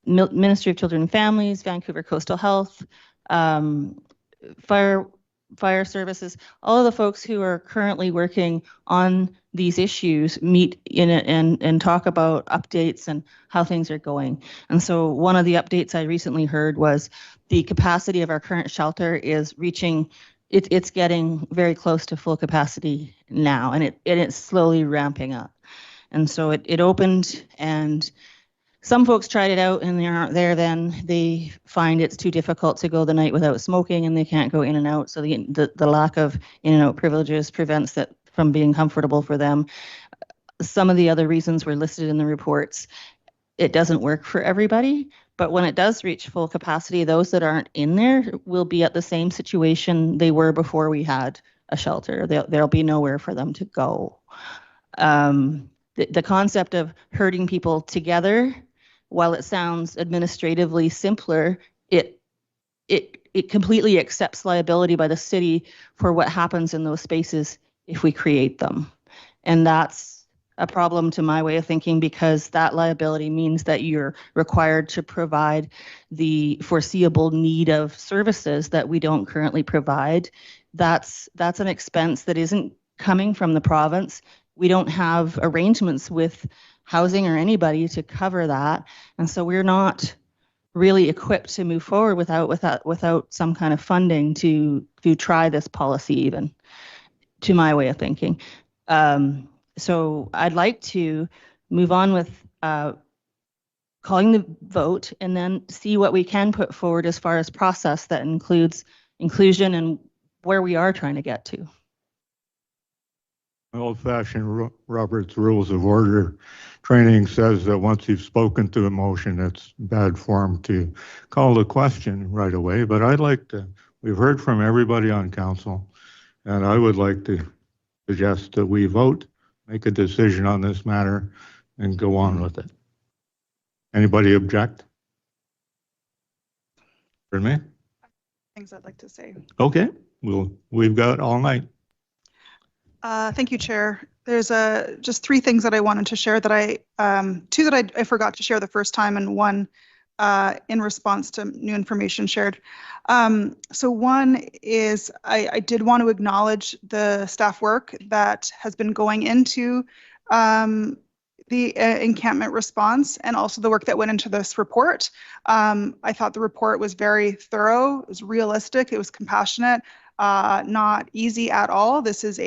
Ministry of Children and Families, Vancouver Coastal Health, fire services. All of the folks who are currently working on these issues meet in it and talk about updates and how things are going. And so one of the updates I recently heard was the capacity of our current shelter is reaching, it's getting very close to full capacity now, and it's slowly ramping up. And so it opened, and some folks tried it out and they aren't there then. They find it's too difficult to go the night without smoking and they can't go in and out. So the lack of in and out privileges prevents that from being comfortable for them. Some of the other reasons were listed in the reports. It doesn't work for everybody, but when it does reach full capacity, those that aren't in there will be at the same situation they were before we had a shelter. There'll be nowhere for them to go. The concept of herding people together, while it sounds administratively simpler, it completely accepts liability by the city for what happens in those spaces if we create them. And that's a problem to my way of thinking, because that liability means that you're required to provide the foreseeable need of services that we don't currently provide. That's an expense that isn't coming from the province. We don't have arrangements with housing or anybody to cover that. And so we're not really equipped to move forward without some kind of funding to try this policy, even, to my way of thinking. So I'd like to move on with calling the vote and then see what we can put forward as far as process that includes inclusion and where we are trying to get to. Old-fashioned Robert's Rules of Order training says that once you've spoken to a motion, it's bad form to call the question right away. But we've heard from everybody on council, and I would like to suggest that we vote, make a decision on this matter, and go on with it. Anybody object? For me? Things I'd like to say. Okay, we've got all night. Thank you, Chair. There's just three things that I wanted to share that two that I forgot to share the first time, and one in response to new information shared. So one is I did want to acknowledge the staff work that has been going into the encampment response, and also the work that went into this report. I thought the report was very thorough, it was realistic, it was compassionate, not easy at all. This is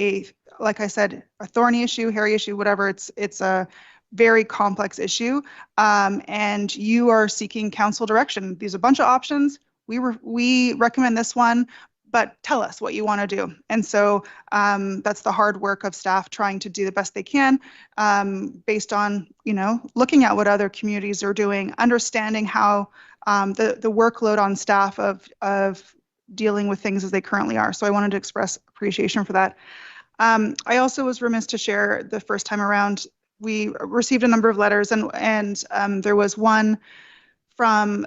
like I said, a thorny issue, hairy issue, whatever. It's a very complex issue, and you are seeking council direction. There's a bunch of options. We recommend this one, but tell us what you want to do. And so that's the hard work of staff trying to do the best they can, based on, looking at what other communities are doing, understanding how the workload on staff of dealing with things as they currently are. So I wanted to express appreciation for that. I also was remiss to share the first time around, we received a number of letters and there was one from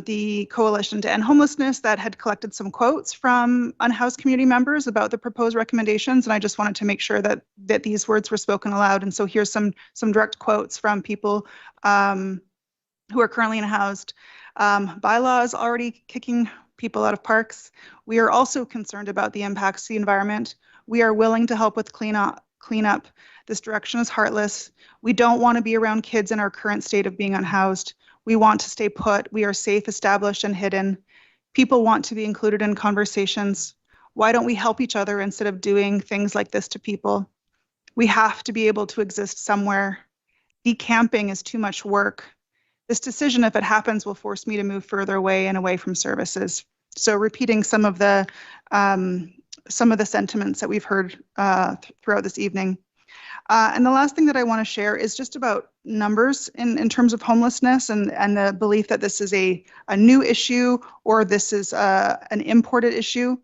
the Coalition to End Homelessness that had collected some quotes from unhoused community members about the proposed recommendations. And I just wanted to make sure that these words were spoken aloud. And so here's some direct quotes from people who are currently unhoused. Bylaws already kicking people out of parks. We are also concerned about the impacts to the environment. We are willing to help with cleanup. This direction is heartless. We don't want to be around kids in our current state of being unhoused. We want to stay put. We are safe, established, and hidden. People want to be included in conversations. Why don't we help each other instead of doing things like this to people? We have to be able to exist somewhere. Decamping is too much work. This decision, if it happens, will force me to move further away and away from services. So repeating some of the sentiments that we've heard throughout this evening. And the last thing that I want to share is just about numbers in terms of homelessness and the belief that this is a new issue or this is an imported issue.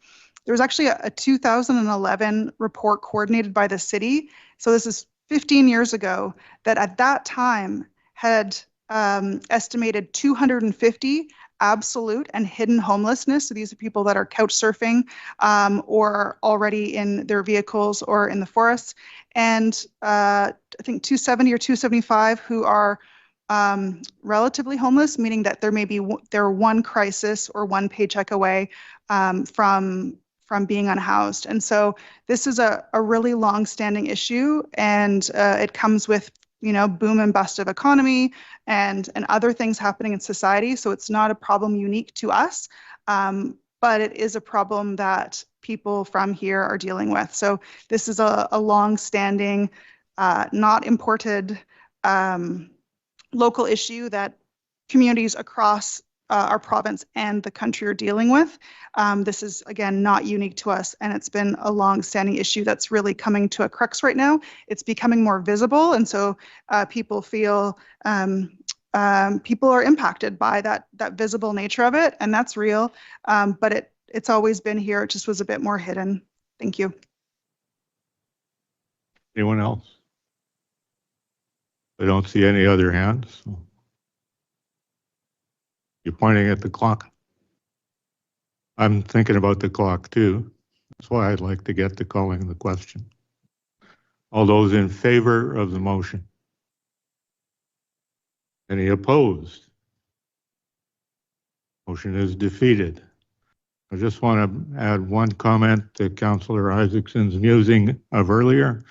There was actually a 2011 report coordinated by the city. So this is 15 years ago that at that time had estimated 250 absolute and hidden homelessness. So these are people that are couch surfing or already in their vehicles or in the forests. And I think 270 or 275 who are relatively homeless, meaning that they're one crisis or one paycheck away from being unhoused. And so this is a really long-standing issue, and it comes with boom and bust of economy and other things happening in society. So it's not a problem unique to us, but it is a problem that people from here are dealing with. So this is a long-standing, not imported local issue that communities across our province and the country are dealing with. This is, again, not unique to us, and it's been a long-standing issue that's really coming to a crux right now. It's becoming more visible, and so people feel people are impacted by that visible nature of it, and that's real. But it's always been here. It just was a bit more hidden. Thank you. Anyone else? I don't see any other hands. So. You're pointing at the clock. I'm thinking about the clock too. That's why I'd like to get to calling the question. All those in favor of the motion? Any opposed? Motion is defeated. I just want to add one comment to Councillor Isaacson's musing of earlier.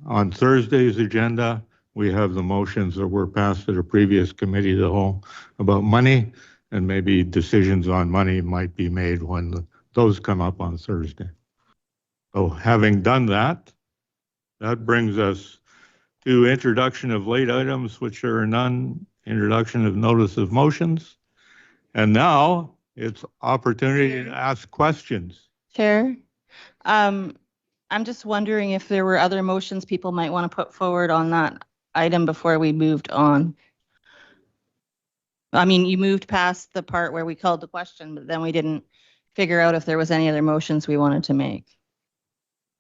On Thursday's agenda, we have the motions that were passed at a previous committee of the whole about money, and maybe decisions on money might be made when those come up on Thursday. So having done that, that brings us to introduction of late items, which are none, introduction of notice of motions. And now it's opportunity to ask questions. Chair, I'm just wondering if there were other motions people might want to put forward on that item before we moved on. I mean, you moved past the part where we called the question, but then we didn't figure out if there was any other motions we wanted to make.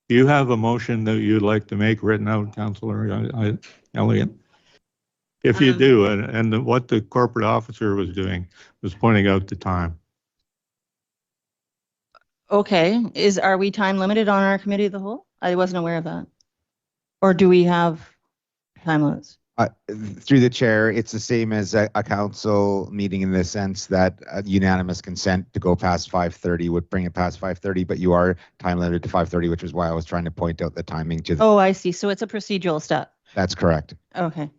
Do you have a motion that you'd like to make written out, Councillor Elliott? If you do, and what the corporate officer was doing was pointing out the time. Okay, are we time limited on our committee of the whole? I wasn't aware of that. Or do we have time limits? Through the chair, it's the same as a council meeting in the sense that unanimous consent to go past 5:30 would bring it past 5:30, but you are time limited to 5:30, which is why I was trying to point out the timing to the. Oh, I see. So it's a procedural step. That's correct. Okay.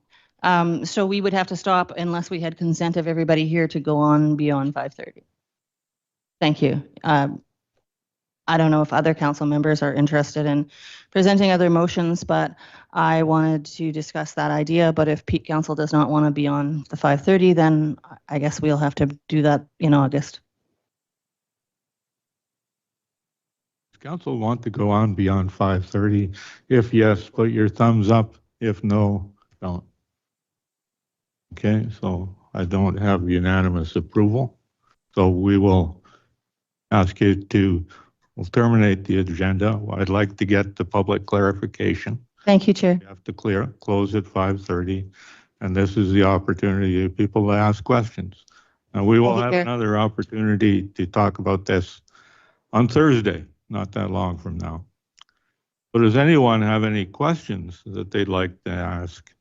So we would have to stop unless we had consent of everybody here to go on beyond 5:30. Thank you. I don't know if other council members are interested in presenting other motions, but I wanted to discuss that idea. But if Peak Council does not want to be on the 5:30, then I guess we'll have to do that in August. Does council want to go on beyond 5:30? If yes, put your thumbs up. If no, don't. Okay, so I don't have unanimous approval. So we will ask you to we'll terminate the agenda. I'd like to get the public clarification. Thank you, Chair. We have to close at 5:30, and this is the opportunity of people to ask questions. And we will Thank you, have Chair. another opportunity to talk about this on Thursday, not that long from now. But does anyone have any questions that they'd like to ask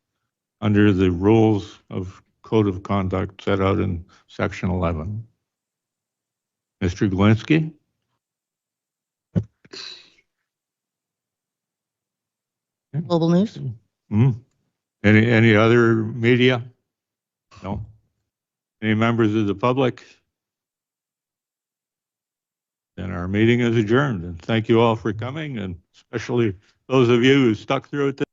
under the rules of code of conduct set out in section 11? Mr. Galinsky? Global News? Any other media? No? Any members of the public? Then our meeting is adjourned, and thank you all for coming, and especially those of you who stuck through it.